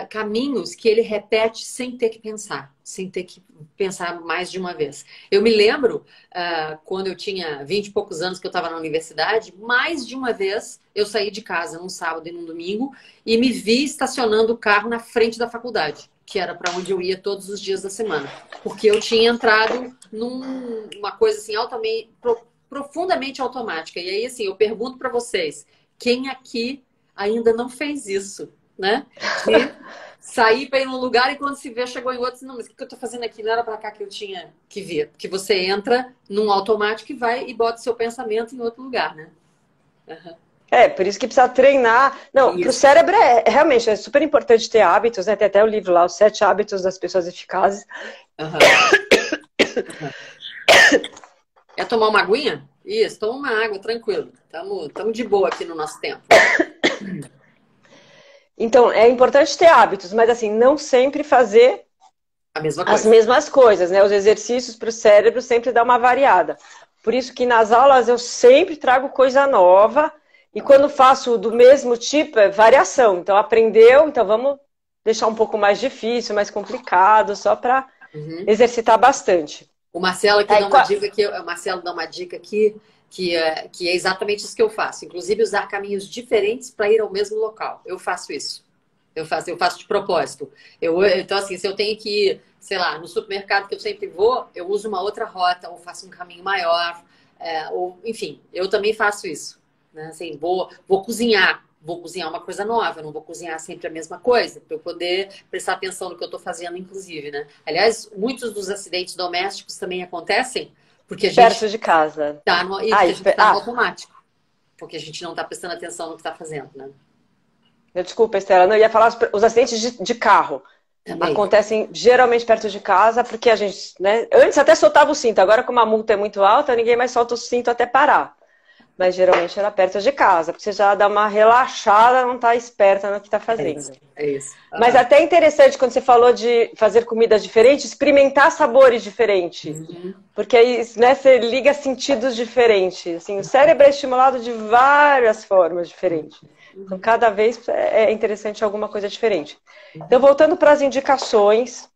A: caminhos que ele repete sem ter que pensar mais de uma vez. Eu me lembro, quando eu tinha 20 e poucos anos que eu estava na universidade, mais de uma vez eu saí de casa num sábado e num domingo e me vi estacionando o carro na frente da faculdade, que era para onde eu ia todos os dias da semana. Porque eu tinha entrado numa coisa assim profundamente automática. E aí, assim, eu pergunto para vocês, quem aqui ainda não fez isso? Né? De sair para ir num lugar e quando se vê, chegou em outro, não, mas o que eu tô fazendo aqui? Não era para cá que eu tinha que vir. Porque você entra num automático e vai e bota seu pensamento em outro lugar, né?
B: Por isso que precisa treinar. Não, para o cérebro realmente é super importante ter hábitos, né? Tem até o livro lá, Os 7 Hábitos das Pessoas Eficazes.
A: Quer tomar uma aguinha? Isso, toma uma água, tranquilo. Estamos de boa aqui no nosso tempo.
B: Então, é importante ter hábitos, mas assim, não sempre fazer as mesmas coisas, né? Os exercícios para o cérebro sempre dá uma variada. Por isso que nas aulas eu sempre trago coisa nova e quando faço do mesmo tipo é variação. Então, aprendeu, então vamos deixar um pouco mais difícil, mais complicado, só para exercitar bastante.
A: O Marcelo aqui dá uma dica aqui, o Marcelo dá uma dica aqui que é exatamente isso que eu faço. Inclusive, usar caminhos diferentes para ir ao mesmo local. Eu faço isso. Eu faço de propósito. Então, assim, se sei lá, no supermercado que eu sempre vou, eu uso uma outra rota, ou faço um caminho maior, ou, enfim, eu também faço isso, né? Assim, vou cozinhar. Vou cozinhar uma coisa nova, eu não vou cozinhar sempre a mesma coisa, para eu poder prestar atenção no que eu estou fazendo, inclusive, né? Aliás, muitos dos acidentes domésticos também acontecem porque a gente
B: Perto de casa.
A: está no, e porque a gente tá no automático, porque a gente não está prestando atenção no que está fazendo, né?
B: Desculpa, Estela, não, eu ia falar os acidentes de carro.
A: Também.
B: Acontecem geralmente perto de casa, porque a gente, né? Antes até soltava o cinto, agora como a multa é muito alta, ninguém mais solta o cinto até parar. Mas geralmente era perto de casa, porque você já dá uma relaxada, não tá esperta no que tá fazendo.
A: É isso.
B: Mas até interessante quando você falou de fazer comidas diferentes, experimentar sabores diferentes. Porque aí, né, você liga sentidos diferentes. Assim, o cérebro é estimulado de várias formas diferentes. Então, cada vez é interessante alguma coisa diferente. Então, voltando para as indicações,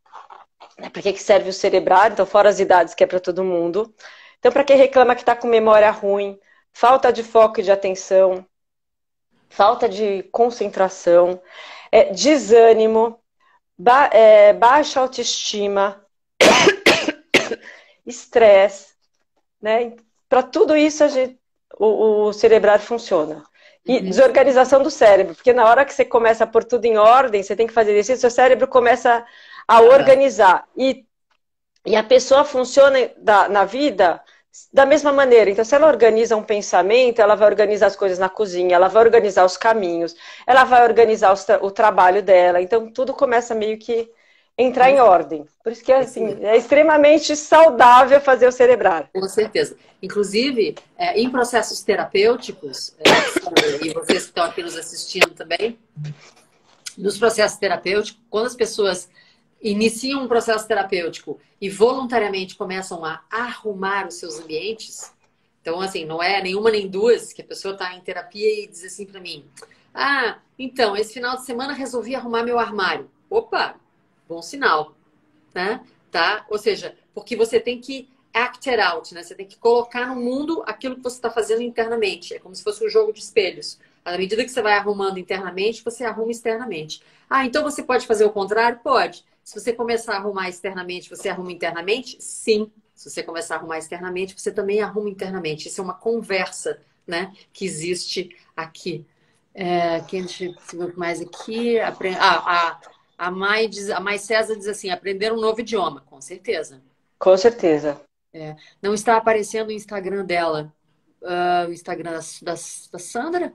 B: né, para que serve o cerebrar? Então, fora as idades, que é para todo mundo. Então, para quem reclama que está com memória ruim, falta de foco e de atenção, falta de concentração, desânimo, baixa autoestima, estresse, né? Para tudo isso o cerebrar funciona. E desorganização do cérebro, porque na hora que você começa a pôr tudo em ordem, você tem que fazer isso, seu cérebro começa a organizar. E a pessoa funciona na vida da mesma maneira. Então, se ela organiza um pensamento, ela vai organizar as coisas na cozinha, ela vai organizar os caminhos, ela vai organizar o trabalho dela. Então, tudo começa meio que entrar em ordem. Por isso que assim, é extremamente saudável fazer o cerebrar.
A: Com certeza. Inclusive, em processos terapêuticos, e vocês que estão aqui nos assistindo também, nos processos terapêuticos, quando as pessoas iniciam um processo terapêutico e voluntariamente começam a arrumar os seus ambientes, então, assim, não é nenhuma nem duas, que a pessoa está em terapia e diz assim para mim, então, esse final de semana resolvi arrumar meu armário. Opa, bom sinal, né? Tá? Ou seja, porque você tem que act it out, né? Você tem que colocar no mundo aquilo que você está fazendo internamente. É como se fosse um jogo de espelhos. À medida que você vai arrumando internamente, você arruma externamente. Então você pode fazer o contrário? Pode. Se você começar a arrumar externamente, você arruma internamente? Sim. Se você começar a arrumar externamente, você também arruma internamente. Isso é uma conversa, né, que existe aqui. Quem deixa eu ver mais aqui? A Mai César diz assim, aprender um novo idioma. Com certeza.
B: Com certeza.
A: Não está aparecendo o Instagram dela. O Instagram da Sandra?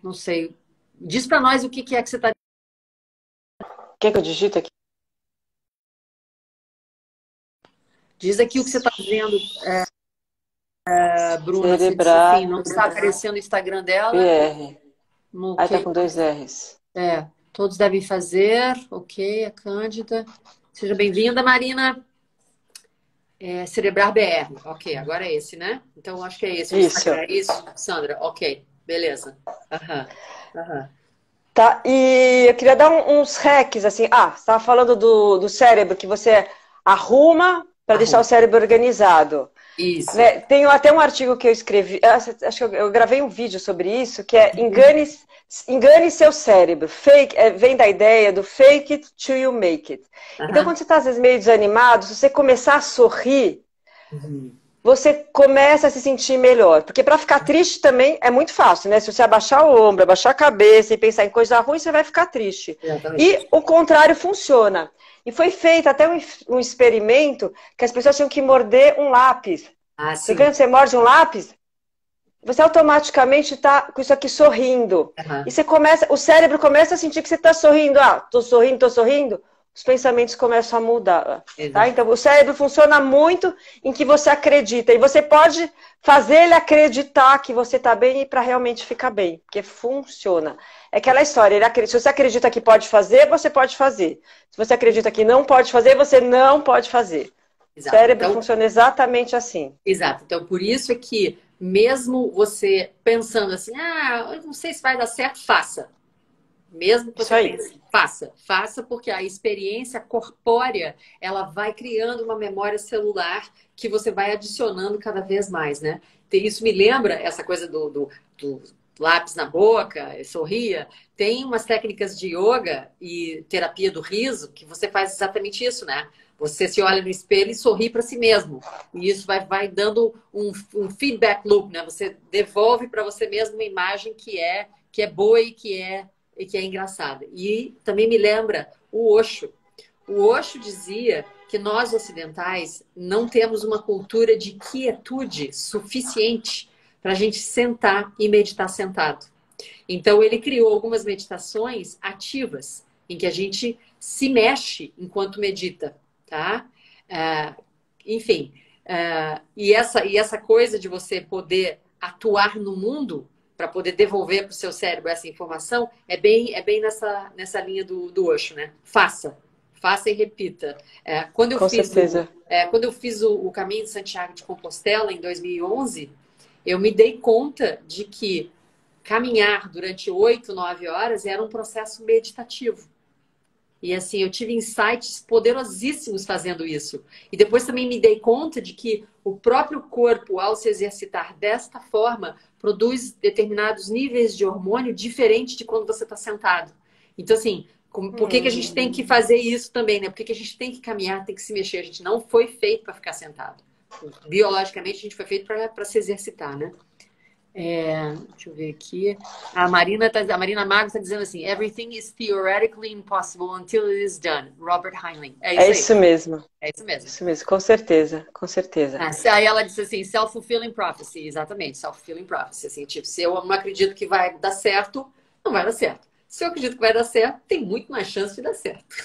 A: Não sei. Diz para nós o que é que você está...
B: Quer que eu digite aqui?
A: Diz aqui o que você está dizendo, Bruna.
B: Cerebrar.
A: Assim, não está aparecendo o Instagram dela.
B: BR.
A: Aí
B: tá com 2 R's.
A: Todos devem fazer. Ok, a Cândida. Seja bem-vinda, Marina. Cerebrar BR. Ok, agora é esse, né? Então, acho que é esse.
B: Isso.
A: É isso, Sandra? Ok, beleza.
B: Tá, e eu queria dar uns hacks, assim. Você estava falando do cérebro, que você arruma para deixar o cérebro organizado.
A: Isso.
B: Né? Tem até um artigo que eu escrevi, acho que eu gravei um vídeo sobre isso, que é engane seu cérebro. Vem da ideia do fake it till you make it. Então, quando você está às vezes meio desanimado, se você começar a sorrir, você começa a se sentir melhor. Porque para ficar triste também é muito fácil, né? Se você abaixar o ombro, abaixar a cabeça e pensar em coisa ruim, você vai ficar triste.
A: Exatamente.
B: E o contrário funciona. E foi feito até um experimento que as pessoas tinham que morder um lápis.
A: Sim.
B: Quando você morde um lápis, você automaticamente está com isso aqui sorrindo. E o cérebro começa a sentir que você está sorrindo. Tô sorrindo. Os pensamentos começam a mudar. Tá? Então, o cérebro funciona muito em que você acredita. E você pode fazer ele acreditar que você está bem e para realmente ficar bem. Porque funciona. É aquela história. Se você acredita que pode fazer, você pode fazer. Se você acredita que não pode fazer, você não pode fazer.
A: Exato.
B: O cérebro funciona exatamente assim.
A: Exato. Então, por isso é que, mesmo você pensando assim, eu não sei se vai dar certo, faça. Mesmo que você pense, faça, porque a experiência corpórea, ela vai criando uma memória celular que você vai adicionando cada vez mais, né? Isso me lembra essa coisa lápis na boca, sorria. Tem umas técnicas de yoga e terapia do riso que você faz exatamente isso, né? Você se olha no espelho e sorri para si mesmo. E isso vai dando um feedback loop, né? Você devolve para você mesmo uma imagem que é boa e que é engraçada. E também me lembra o Osho. O Osho dizia que nós ocidentais não temos uma cultura de quietude suficiente para a gente sentar e meditar sentado. Então, ele criou algumas meditações ativas, em que a gente se mexe enquanto medita, tá? Enfim, e essa coisa de você poder atuar no mundo para poder devolver para o seu cérebro essa informação é bem nessa linha do Osho, né? Faça e repita.
B: Com certeza.
A: Quando eu fiz o Caminho de Santiago de Compostela em 2011, eu me dei conta de que caminhar durante 8, 9 horas era um processo meditativo. E assim, eu tive insights poderosíssimos fazendo isso. E depois também me dei conta de que o próprio corpo, ao se exercitar desta forma, produz determinados níveis de hormônio diferentes de quando você está sentado. Então, assim, por que a gente tem que fazer isso também, né? Por que a gente tem que caminhar, tem que se mexer? A gente não foi feito para ficar sentado. Biologicamente, a gente foi feito para se exercitar, né? Deixa eu ver aqui. A Marina Mago está dizendo assim: Everything is theoretically impossible until it is done. Robert Heinlein.
B: É isso mesmo.
A: É isso mesmo.
B: Isso mesmo, com certeza, com certeza.
A: Aí ela disse assim: self-fulfilling prophecy. Exatamente, self-fulfilling prophecy. Assim, tipo, se eu não acredito que vai dar certo, não vai dar certo. Se eu acredito que vai dar certo, tem muito mais chance de dar certo.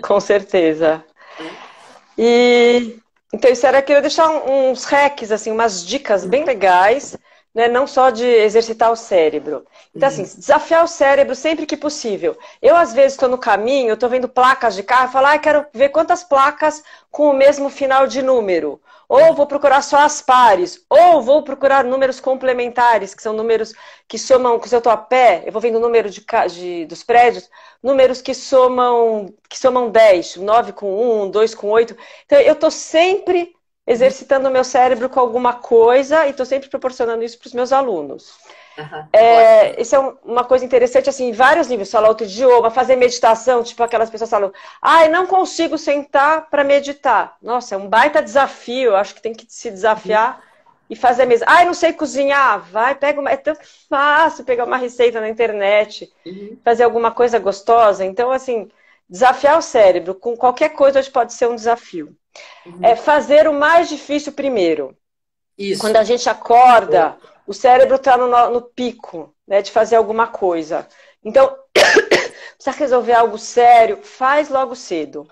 B: Com certeza. E então, isso era que eu ia deixar uns hacks, assim, umas dicas bem legais, né? Não só de exercitar o cérebro. Então, assim, desafiar o cérebro sempre que possível. Eu, às vezes, estou no caminho, estou vendo placas de carro, e falo, quero ver quantas placas com o mesmo final de número. Ou vou procurar só as pares, ou vou procurar números complementares, que são números que somam, que se eu estou a pé, eu vou vendo o número dos prédios, números que somam 10, 9 com 1, 2 com 8. Então, eu estou sempre exercitando o meu cérebro com alguma coisa e estou sempre proporcionando isso para os meus alunos. Isso é uma coisa interessante, assim, em vários níveis, falar outro idioma, fazer meditação, tipo aquelas pessoas falam, não consigo sentar para meditar. Nossa, é um baita desafio, eu acho que tem que se desafiar e fazer mesmo. Não sei cozinhar, é tão fácil pegar uma receita na internet, fazer alguma coisa gostosa. Então, assim, desafiar o cérebro com qualquer coisa hoje pode ser um desafio. Fazer o mais difícil primeiro. Isso. Quando a gente acorda, o cérebro está no pico, né, de fazer alguma coisa. Então, precisa resolver algo sério, faz logo cedo.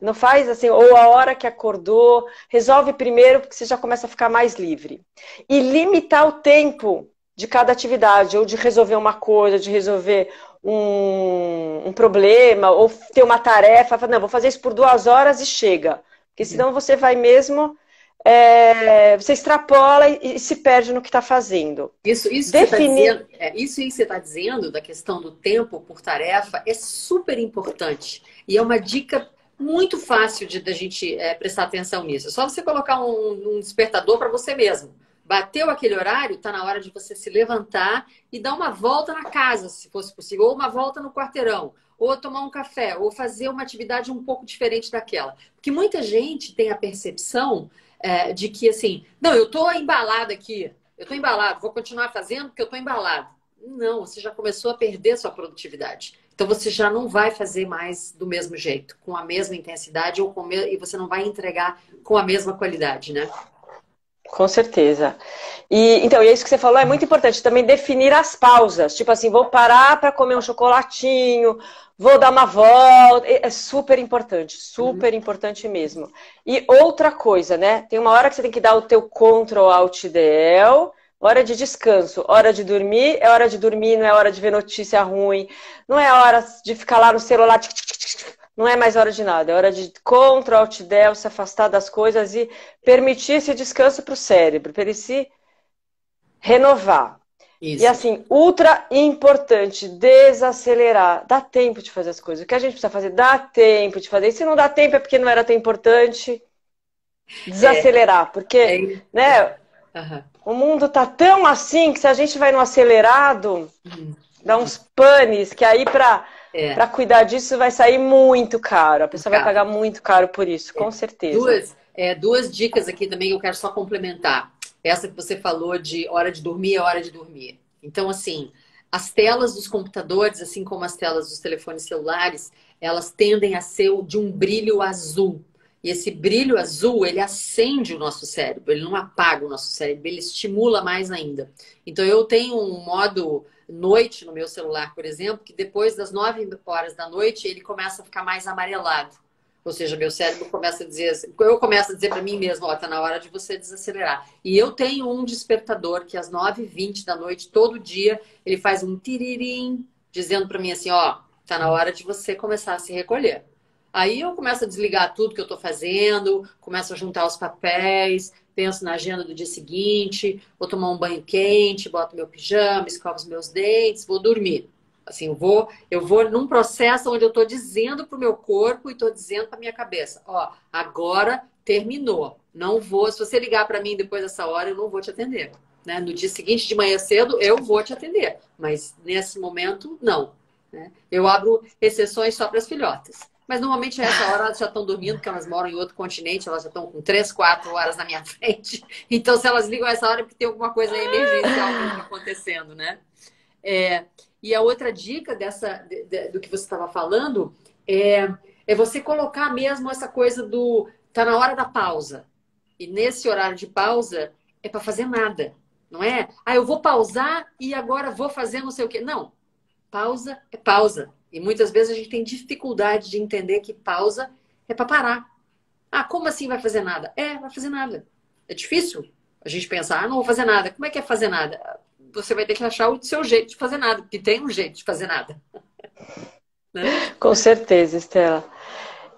B: Não faz assim, ou a hora que acordou, resolve primeiro, porque você já começa a ficar mais livre. E limitar o tempo de cada atividade, ou de resolver uma coisa, de resolver um problema, ou ter uma tarefa. Não, vou fazer isso por 2 horas e chega. Porque senão você vai mesmo... você extrapola e se perde no que está fazendo.
A: Isso que você está dizendo da questão do tempo por tarefa é super importante. E é uma dica muito fácil da gente prestar atenção nisso. É só você colocar um despertador para você mesmo. Bateu aquele horário, está na hora de você se levantar e dar uma volta na casa, se fosse possível, ou uma volta no quarteirão, ou tomar um café, ou fazer uma atividade um pouco diferente daquela. Porque muita gente tem a percepção de que, assim, não, eu tô embalado aqui, eu tô embalado, vou continuar fazendo porque eu tô embalado. Não, você já começou a perder sua produtividade. Então, você já não vai fazer mais do mesmo jeito, com a mesma intensidade, e você não vai entregar com a mesma qualidade, né?
B: Com certeza. Então, e isso que você falou é muito importante, também definir as pausas. Tipo assim, vou parar para comer um chocolatinho, vou dar uma volta. É super importante mesmo. E outra coisa, né? Tem uma hora que você tem que dar o teu Ctrl Alt Del, hora de descanso, hora de dormir, é hora de dormir, não é hora de ver notícia ruim, não é hora de ficar lá no celular, não é mais hora de nada, é hora de Ctrl Alt Del, se afastar das coisas e permitir esse descanso para o cérebro, para ele se renovar. Isso. E assim, ultra importante, desacelerar. Dá tempo de fazer as coisas. O que a gente precisa fazer? Dá tempo de fazer. E se não dá tempo é porque não era tão importante. Desacelerar, porque, né?
A: Aham.
B: O mundo tá tão assim que se a gente vai no acelerado,
A: Uhum.
B: dá uns panes, que aí
A: É,
B: para cuidar disso vai sair muito caro. A pessoa vai
A: cara.
B: pagar muito caro por isso, com certeza.
A: Duas dicas aqui também que eu quero só complementar. Essa que você falou de hora de dormir é hora de dormir. Então, assim, as telas dos computadores, assim como as telas dos telefones celulares, elas tendem a ser de um brilho azul. E esse brilho azul, ele acende o nosso cérebro, ele não apaga o nosso cérebro, ele estimula mais ainda. Então, eu tenho um modo noite no meu celular, por exemplo, que depois das 9 horas da noite, ele começa a ficar mais amarelado. Ou seja, meu cérebro começa a dizer, eu começo a dizer para mim mesmo, ó, tá na hora de você desacelerar. E eu tenho um despertador que às 9h20 da noite, todo dia, ele faz um tiririm, dizendo para mim assim, ó, tá na hora de você começar a se recolher. Aí eu começo a desligar tudo que eu estou fazendo, começo a juntar os papéis, penso na agenda do dia seguinte, vou tomar um banho quente, boto meu pijama, escovo os meus dentes, vou dormir. Assim, eu vou num processo onde eu estou dizendo para o meu corpo e estou dizendo para minha cabeça, ó, agora terminou. Não vou, se você ligar para mim depois dessa hora, eu não vou te atender. Né? No dia seguinte, de manhã cedo, eu vou te atender. Mas nesse momento, não. Né? Eu abro exceções só para as filhotas. Mas normalmente nessa hora elas já estão dormindo, porque elas moram em outro continente, elas já estão com 3, 4 horas na minha frente. Então, se elas ligam essa hora, é porque tem alguma coisa emergencial mesmo acontecendo, né? E a outra dica do que você estava falando é você colocar mesmo essa coisa do tá na hora da pausa. E nesse horário de pausa é para fazer nada, não é? Ah, eu vou pausar e agora vou fazer não sei o quê. Não, pausa é pausa. E muitas vezes a gente tem dificuldade de entender que pausa é para parar. Ah, como assim vai fazer nada? Vai fazer nada. É difícil a gente pensar, não vou fazer nada. Como é que é fazer nada? Você vai ter que achar o seu jeito de fazer nada, porque tem um jeito de fazer nada. Né?
B: Com certeza, Estela.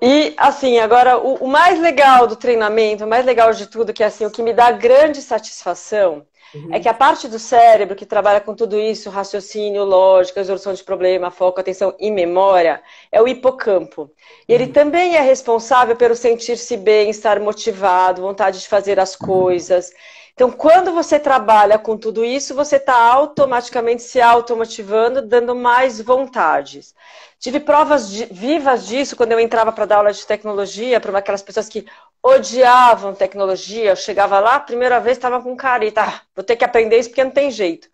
B: E, assim, agora, o mais legal do treinamento, o mais legal de tudo, que é assim, o que me dá grande satisfação, é que a parte do cérebro que trabalha com tudo isso, raciocínio, lógica, resolução de problema, foco, atenção e memória, é o hipocampo. E ele também é responsável pelo sentir-se bem, estar motivado, vontade de fazer as coisas. Então, quando você trabalha com tudo isso, você está automaticamente se automotivando, dando mais vontades. Tive provas vivas disso quando eu entrava para dar aula de tecnologia, para aquelas pessoas que odiavam tecnologia. Eu chegava lá, primeira vez estava com careta, vou ter que aprender isso porque não tem jeito.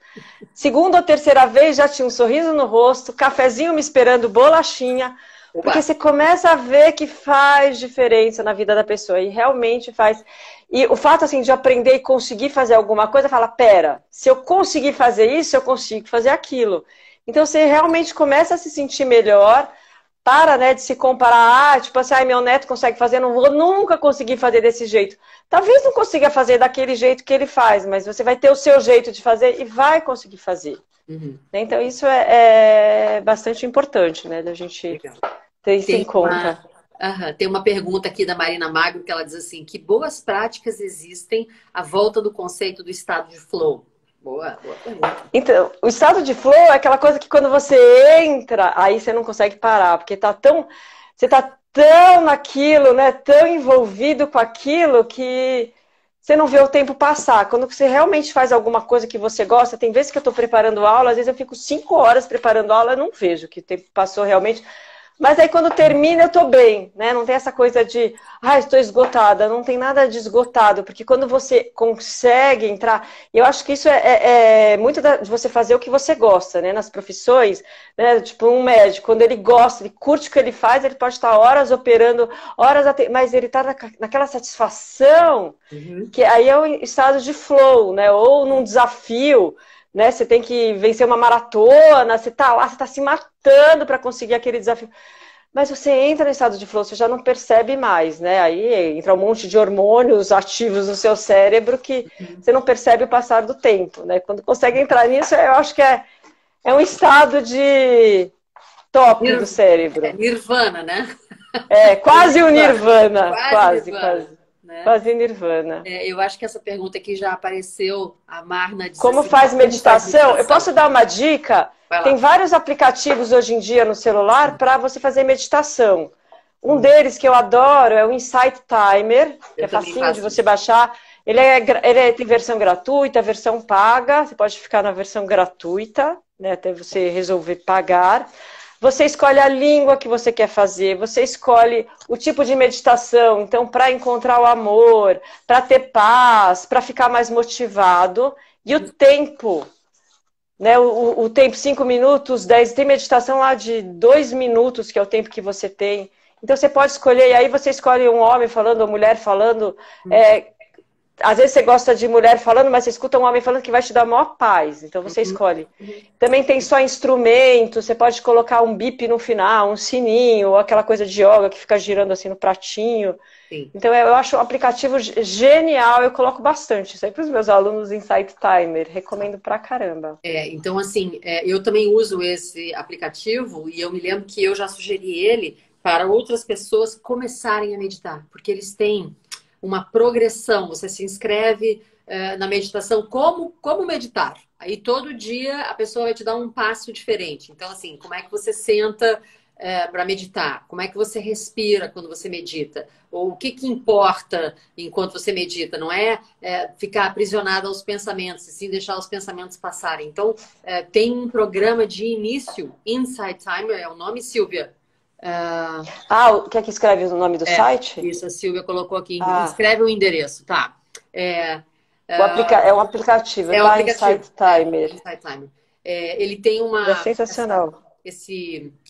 B: Segunda ou terceira vez já tinha um sorriso no rosto, cafezinho me esperando, bolachinha, porque você começa a ver que faz diferença na vida da pessoa, e realmente faz. E o fato assim, de aprender e conseguir fazer alguma coisa, fala, pera, se eu conseguir fazer isso, eu consigo fazer aquilo. Então você realmente começa a se sentir melhor, para, né, de se comparar, tipo assim, ai, meu neto consegue fazer, não vou nunca conseguir fazer desse jeito. Talvez não consiga fazer daquele jeito que ele faz, mas você vai ter o seu jeito de fazer e vai conseguir fazer. Então isso é bastante importante, né, da gente ter isso em conta.
A: Tem uma pergunta aqui da Marina Magro que ela diz assim, que boas práticas existem à volta do conceito do estado de flow? Boa pergunta.
B: Então, o estado de flow é aquela coisa que quando você entra, aí você não consegue parar, porque você tá tão naquilo, né, tão envolvido com aquilo que você não vê o tempo passar. Quando você realmente faz alguma coisa que você gosta, tem vezes que eu estou preparando aula, às vezes eu fico 5 horas preparando aula, eu não vejo que o tempo passou realmente. Mas aí quando termina eu tô bem, né? Não tem essa coisa de, estou esgotada. Não tem nada de esgotado, porque quando você consegue entrar, eu acho que isso é muito de você fazer o que você gosta, né? Nas profissões, né? Tipo um médico, quando ele gosta, ele curte o que ele faz, ele pode estar horas operando, mas ele tá naquela satisfação, que aí é o estado de flow, né? Ou num desafio, né? Você tem que vencer uma maratona, você tá lá, você tá se matando para conseguir aquele desafio. Mas você entra no estado de flow, você já não percebe mais, né? Aí entra um monte de hormônios ativos no seu cérebro que você não percebe o passar do tempo, né? Quando consegue entrar nisso, eu acho que é um estado de top do cérebro.
A: Nirvana, né?
B: Quase o nirvana. Quase.
A: Né?
B: Quase nirvana.
A: Eu acho que essa pergunta aqui já apareceu, a Marna disse
B: Como
A: assim,
B: faz meditação? Eu posso dar uma dica? Tem vários aplicativos hoje em dia no celular para você fazer meditação. Um deles que eu adoro é o Insight Timer, que é facinho de você baixar. Tem versão gratuita, versão paga. Você pode ficar na versão gratuita, né, até você resolver pagar. Você escolhe a língua que você quer fazer, você escolhe o tipo de meditação. Então, para encontrar o amor, para ter paz, para ficar mais motivado. E o tempo, né? O tempo, 5 minutos, 10. Tem meditação lá de 2 minutos, que é o tempo que você tem. Então, você pode escolher, e aí você escolhe um homem falando, ou mulher falando. Às vezes você gosta de mulher falando, mas você escuta um homem falando que vai te dar maior paz. Então você escolhe. Também tem só instrumento, você pode colocar um bip no final, um sininho, ou aquela coisa de yoga que fica girando assim no pratinho. Sim. Então eu acho um aplicativo genial, eu coloco bastante isso aí para os meus alunos em Insight Timer. Recomendo pra caramba.
A: Então assim, eu também uso esse aplicativo e eu me lembro que eu já sugeri ele para outras pessoas começarem a meditar, porque eles têm uma progressão. Você se inscreve na meditação, como meditar. Aí todo dia a pessoa vai te dar um passo diferente. Então, assim, como é que você senta para meditar? Como é que você respira quando você medita? Ou o que importa enquanto você medita? Não é ficar aprisionado aos pensamentos, e sim deixar os pensamentos passarem. Então, tem um programa de início, Insight Timer, é o nome, Silvia?
B: Quer que escreve o nome do site?
A: Isso, a Silvia colocou aqui. Escreve o endereço, tá?
B: É um aplicativo, tá? Insight Timer.
A: Insight Timer. Ele tem uma...
B: É sensacional.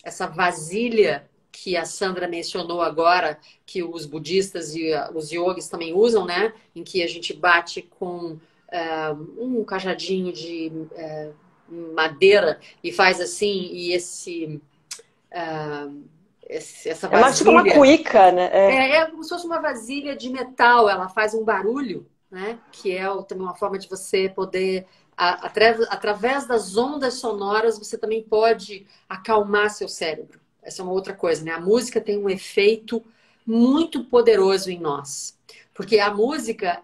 A: Essa vasilha que a Sandra mencionou agora, que os budistas e os yogis também usam, né? Em que a gente bate com um cajadinho de madeira e faz assim, e essa vasilha,
B: tipo uma cuíca, né?
A: É como se fosse uma vasilha de metal, ela faz um barulho, né? Que é também uma forma de você poder, através das ondas sonoras, você também pode acalmar seu cérebro. Essa é uma outra coisa, né? A música tem um efeito muito poderoso em nós, porque a música,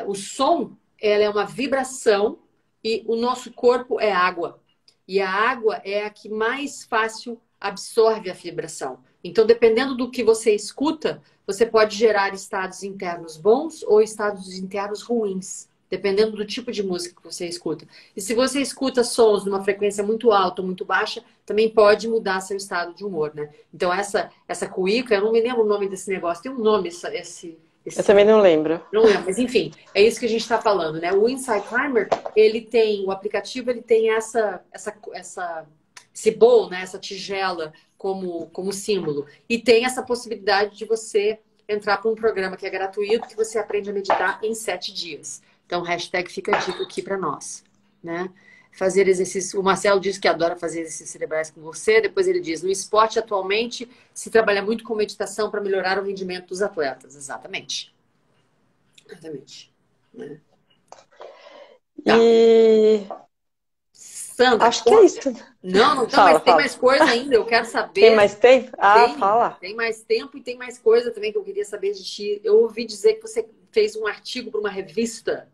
A: o som, ela é uma vibração e o nosso corpo é água. E a água é a que mais fácil absorve a vibração. Então, dependendo do que você escuta, você pode gerar estados internos bons ou estados internos ruins, dependendo do tipo de música que você escuta. E se você escuta sons de uma frequência muito alta ou muito baixa, também pode mudar seu estado de humor, né? Então, essa cuíca, eu não me lembro o nome desse negócio, tem um nome
B: eu também não lembro.
A: Não lembro, mas enfim, é isso que a gente está falando, né? O Insight Timer, o aplicativo, ele tem esse bowl, né, essa tigela como símbolo. E tem essa possibilidade de você entrar para um programa que é gratuito, que você aprende a meditar em 7 dias. Então, hashtag fica a dica aqui para nós, né? Fazer exercício. O Marcelo diz que adora fazer exercícios cerebrais com você. Depois ele diz, no esporte atualmente se trabalha muito com meditação para melhorar o rendimento dos atletas. Exatamente. Exatamente. Né?
B: Tá.
A: Sandra,
B: acho que é isso.
A: Não tem mais coisa ainda. Eu quero saber.
B: Tem mais tempo? Fala.
A: Tem mais tempo e tem mais coisa também que eu queria saber de ti. Eu ouvi dizer que você fez um artigo para uma revista.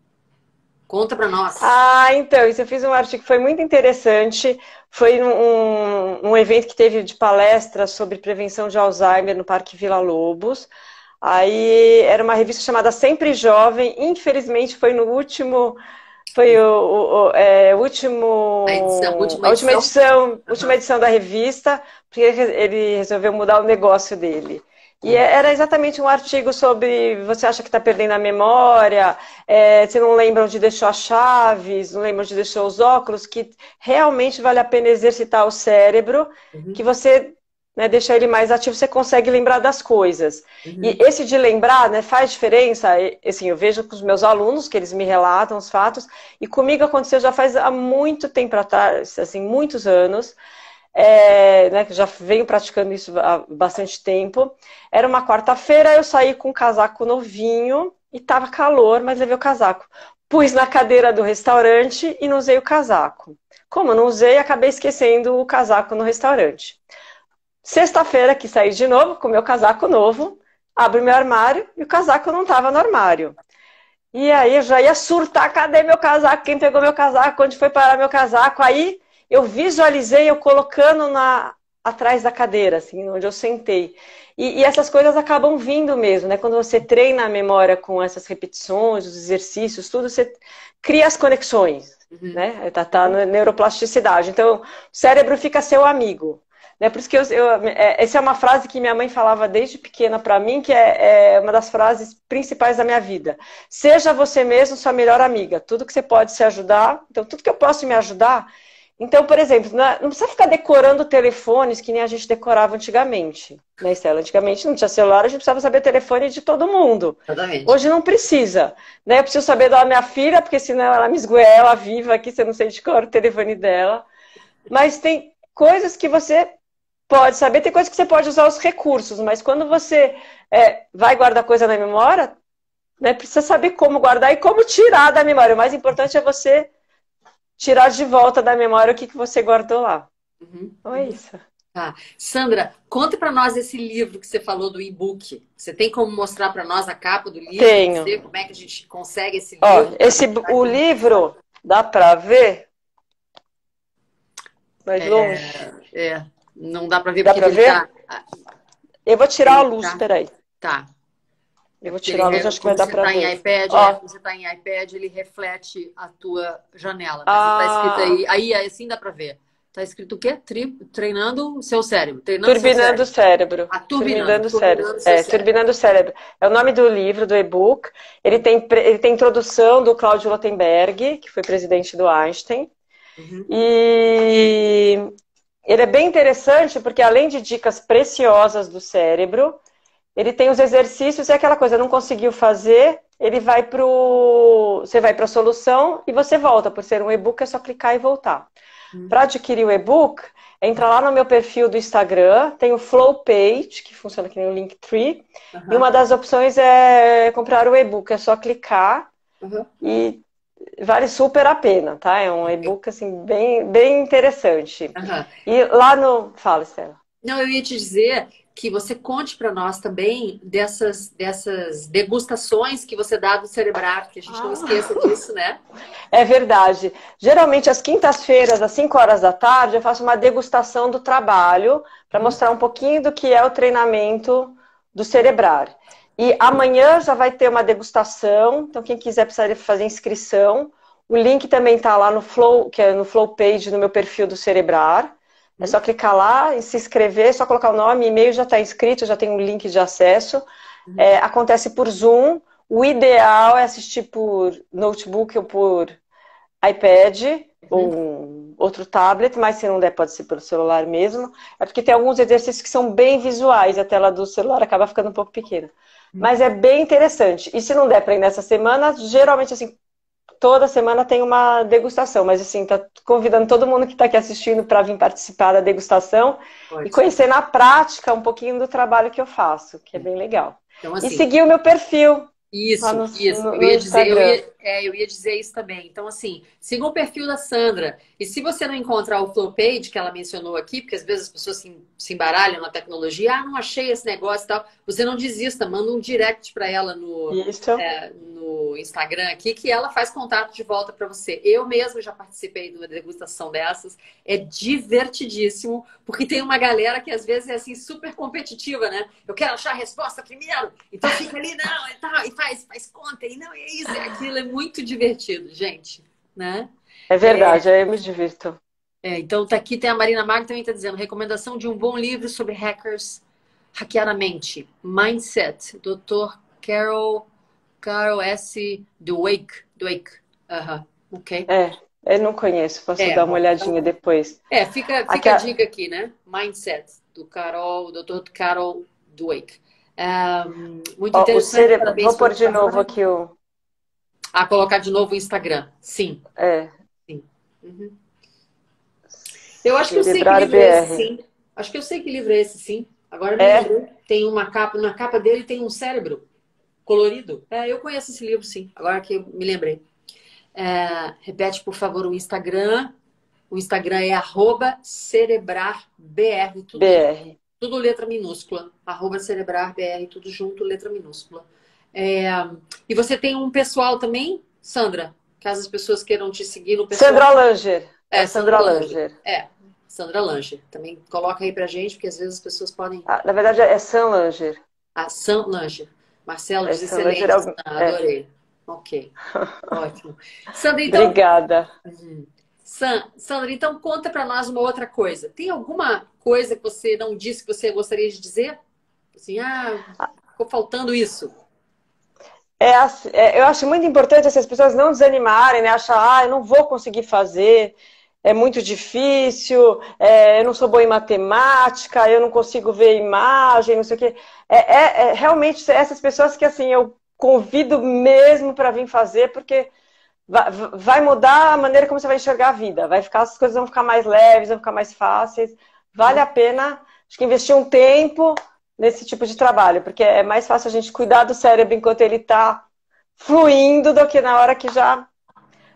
A: Conta para nós.
B: Então, isso eu fiz um artigo que foi muito interessante. Foi um evento que teve de palestra sobre prevenção de Alzheimer no Parque Vila Lobos. Aí era uma revista chamada Sempre Jovem. Infelizmente foi no último... Foi a última edição da revista, porque ele resolveu mudar o negócio dele. E era exatamente um artigo sobre você acha que está perdendo a memória, você não lembra onde deixou as chaves, não lembra onde deixou os óculos, que realmente vale a pena exercitar o cérebro, que você, né, deixa ele mais ativo, você consegue lembrar das coisas. E esse de lembrar, né, faz diferença. Assim, eu vejo com os meus alunos, que eles me relatam os fatos, e comigo aconteceu já faz há muito tempo atrás, assim, muitos anos, né, que já venho praticando isso há bastante tempo. Era uma quarta-feira, eu saí com um casaco novinho, e tava calor, mas levei o casaco. Pus na cadeira do restaurante e não usei o casaco. Como eu não usei, acabei esquecendo o casaco no restaurante. Sexta-feira, que saí de novo com meu casaco novo, abro meu armário e o casaco não estava no armário. E aí eu já ia surtar, cadê meu casaco? Quem pegou meu casaco? Onde foi parar meu casaco? Aí eu visualizei eu colocando atrás da cadeira, assim, onde eu sentei. E essas coisas acabam vindo mesmo, né? Quando você treina a memória com essas repetições, os exercícios, tudo, você cria as conexões, né? Tá na neuroplasticidade. Então, o cérebro fica seu amigo. Né? Por isso que essa é uma frase que minha mãe falava desde pequena para mim, que é uma das frases principais da minha vida. Seja você mesmo sua melhor amiga. Tudo que você pode se ajudar, então tudo que eu posso me ajudar. Então, por exemplo, não precisa ficar decorando telefones que nem a gente decorava antigamente. Né, Estela? Antigamente não tinha celular, a gente precisava saber o telefone de todo mundo.
A: Exatamente.
B: Hoje não precisa. Né? Eu preciso saber da minha filha, porque senão ela me esgoela viva aqui, você não sei de cor o telefone dela. Mas tem coisas que você pode saber, tem coisas que você pode usar os recursos, mas quando você vai guardar coisa na memória, né, precisa saber como guardar e como tirar da memória. O mais importante é você tirar de volta da memória o que você guardou lá. Então é isso.
A: Tá. Sandra, conta para nós esse livro que você falou do e-book. Você tem como mostrar para nós a capa do livro?
B: Tenho.
A: Dizer como é que a gente consegue esse livro?
B: O livro, dá para ver? Mais longe?
A: Não dá para ver
B: dá
A: porque
B: ele ver?
A: Tá...
B: Eu vou tirar a luz, peraí.
A: Tá.
B: Eu vou tirar a luz, acho que vai dar para ver.
A: Quando você está em iPad, ele reflete a tua janela. Mas tá escrito aí assim dá para ver. Tá escrito o quê? Treinando o seu cérebro.
B: Turbinando o cérebro. Turbinando o cérebro. Turbinando o cérebro. É o nome do livro, do e-book. Ele tem introdução do Claudio Rotenberg, que foi presidente do Einstein. E ele é bem interessante porque, além de dicas preciosas do cérebro, ele tem os exercícios e aquela coisa, não conseguiu fazer, ele vai você vai para a solução e você volta. Por ser um e-book, é só clicar e voltar. Para adquirir o e-book, entra lá no meu perfil do Instagram, tem o Flow Page, que funciona aqui no Linktree, e uma das opções é comprar o e-book, é só clicar e vale super a pena, tá? É um e-book assim, bem interessante. E lá no... Fala, Estela.
A: Não, eu ia te dizer que você conte para nós também dessas degustações que você dá do Cerebrar, que a gente não esqueça disso, né?
B: É verdade. Geralmente, às quintas-feiras, às 5 horas da tarde, eu faço uma degustação do trabalho para mostrar um pouquinho do que é o treinamento do Cerebrar. E amanhã já vai ter uma degustação, então quem quiser precisa fazer inscrição. O link também está lá no Flow, que é no Flow Page, no meu perfil do Cerebrar. É só clicar lá e se inscrever, é só colocar o nome, e-mail já está inscrito, já tem um link de acesso. Acontece por Zoom. O ideal é assistir por notebook ou por iPad ou outro tablet, mas se não der pode ser pelo celular mesmo. É porque tem alguns exercícios que são bem visuais, a tela do celular acaba ficando um pouco pequena. Mas é bem interessante. E se não der para ir nessa semana, geralmente assim, toda semana tem uma degustação, mas assim, tá convidando todo mundo que está aqui assistindo para vir participar da degustação e conhecer na prática um pouquinho do trabalho que eu faço, que é bem legal.
A: Então, assim,
B: e seguir o meu perfil.
A: Isso. Eu ia dizer isso também. Então, assim, siga o perfil da Sandra. E se você não encontrar o Flow Page, que ela mencionou aqui, porque às vezes as pessoas se embaralham na tecnologia, não achei esse negócio e tal, você não desista, manda um direct para ela no Instagram aqui, que ela faz contato de volta para você. Eu mesma já participei de uma degustação dessas, é divertidíssimo, porque tem uma galera que às vezes é assim super competitiva, né? Eu quero achar a resposta primeiro, então fica ali, não, e tal, e faz conta, e não, e é isso, é aquilo, é muito divertido, gente, né?
B: É verdade, eu me divirto.
A: Então tá aqui, tem a Marina Magno também está dizendo, recomendação de um bom livro sobre hackers, hackear a mente, Mindset, Dr. Carol S. Dweck. Ok.
B: Eu não conheço, posso dar uma olhadinha depois.
A: Fica a dica aqui, né? Mindset, do Dr. Carol Dweck. Muito interessante.
B: Vou pôr de novo aqui o...
A: colocar de novo o Instagram. Sim. Sim. Eu acho que eu sei que livro é esse, sim. Acho que eu sei que livro é esse, sim. Agora me lembrei. Tem uma capa, na capa dele tem um cérebro colorido. Eu conheço esse livro, sim. Agora que eu me lembrei. Repete, por favor, o Instagram. O Instagram é @cerebrarbr. Tudo letra minúscula. @cerebrarbr, tudo junto, letra minúscula. E você tem um pessoal também, Sandra? Caso as pessoas queiram te seguir no pessoal.
B: Sandra Langer. Sandra Langer.
A: Sandra Langer. Também coloca aí pra gente, porque às vezes as pessoas podem...
B: Ah, na verdade é Sam Langer.
A: Ah, Sam Langer. Marcelo diz
B: Sam Langer
A: excelente,
B: é.
A: adorei. Ok, ótimo. Sandra, então...
B: Obrigada.
A: Sandra, então conta pra nós uma outra coisa. Tem alguma coisa que você não disse que você gostaria de dizer? Assim, ficou faltando isso.
B: Eu acho muito importante as pessoas não desanimarem, né? Achar, eu não vou conseguir fazer, é muito difícil, eu não sou boa em matemática, eu não consigo ver imagem, não sei o quê. Realmente essas pessoas que assim eu convido mesmo para vir fazer, porque vai mudar a maneira como você vai enxergar a vida. As coisas vão ficar mais leves, vão ficar mais fáceis. Vale a pena, acho que investir um tempo nesse tipo de trabalho, porque é mais fácil a gente cuidar do cérebro enquanto ele está fluindo do que na hora que já...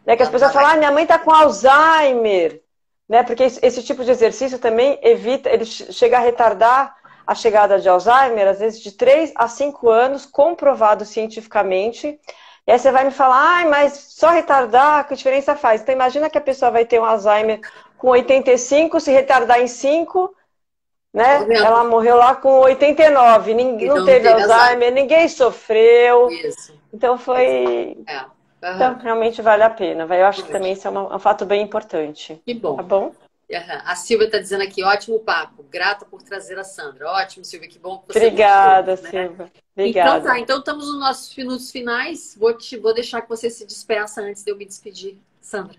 B: Né, que as pessoas falam, minha mãe está com Alzheimer, né? Porque esse tipo de exercício também evita, ele chega a retardar a chegada de Alzheimer, às vezes de 3 a 5 anos, comprovado cientificamente. E aí você vai me falar, mas só retardar, que diferença faz? Então imagina que a pessoa vai ter um Alzheimer com 85, se retardar em 5, né? Ela morreu lá com 89,
A: Então,
B: não teve Alzheimer, ninguém sofreu.
A: Isso.
B: Então foi... Então, realmente vale a pena. Eu acho que também isso é um fato bem importante.
A: Que bom.
B: Tá bom?
A: A Silvia está dizendo aqui, ótimo papo. Grata por trazer a Sandra. Ótimo, Silvia, que bom que você
B: Obrigada,
A: gostou, né?
B: Silvia. Obrigada.
A: Então tá, então estamos nos nossos minutos finais. Vou deixar que você se despeça antes de eu me despedir, Sandra.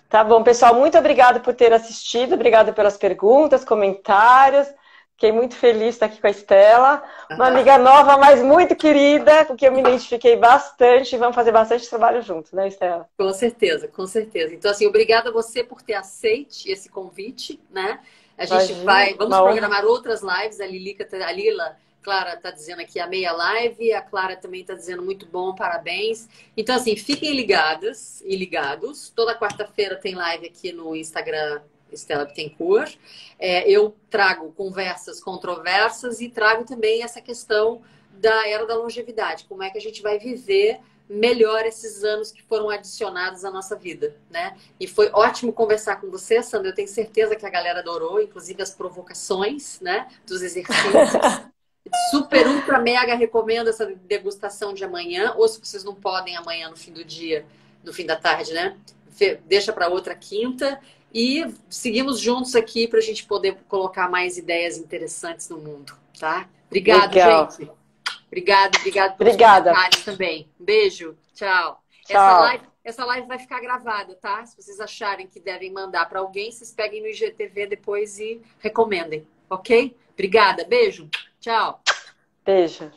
B: Tá bom, pessoal, muito obrigada por ter assistido, obrigada pelas perguntas, comentários. Fiquei muito feliz de estar aqui com a Estela, uma amiga nova, mas muito querida, com quem eu me identifiquei bastante. Vamos fazer bastante trabalho juntos, né, Estela?
A: Com certeza, com certeza. Então, assim, obrigada a você por ter aceito esse convite, né? A gente vamos programar outras lives. A Lila, Clara está dizendo aqui a meia live, a Clara também está dizendo muito bom, parabéns. Então, assim, fiquem ligadas e ligados. Toda quarta-feira tem live aqui no Instagram Estela Bittencourt. Eu trago conversas controversas e trago também essa questão da era da longevidade. Como é que a gente vai viver melhor esses anos que foram adicionados à nossa vida, né? E foi ótimo conversar com você, Sandra. Eu tenho certeza que a galera adorou, inclusive as provocações, né? Dos exercícios. Super, ultra, mega recomendo essa degustação de amanhã. Ou se vocês não podem amanhã no fim do dia, no fim da tarde, né? Deixa para outra quinta. E seguimos juntos aqui para a gente poder colocar mais ideias interessantes no mundo, tá? Obrigada, gente. Obrigada pelos comentários também. Um beijo. Tchau. Essa live vai ficar gravada, tá? Se vocês acharem que devem mandar para alguém, vocês peguem no IGTV depois e recomendem, ok? Obrigada. Beijo. Tchau.
B: Beijo.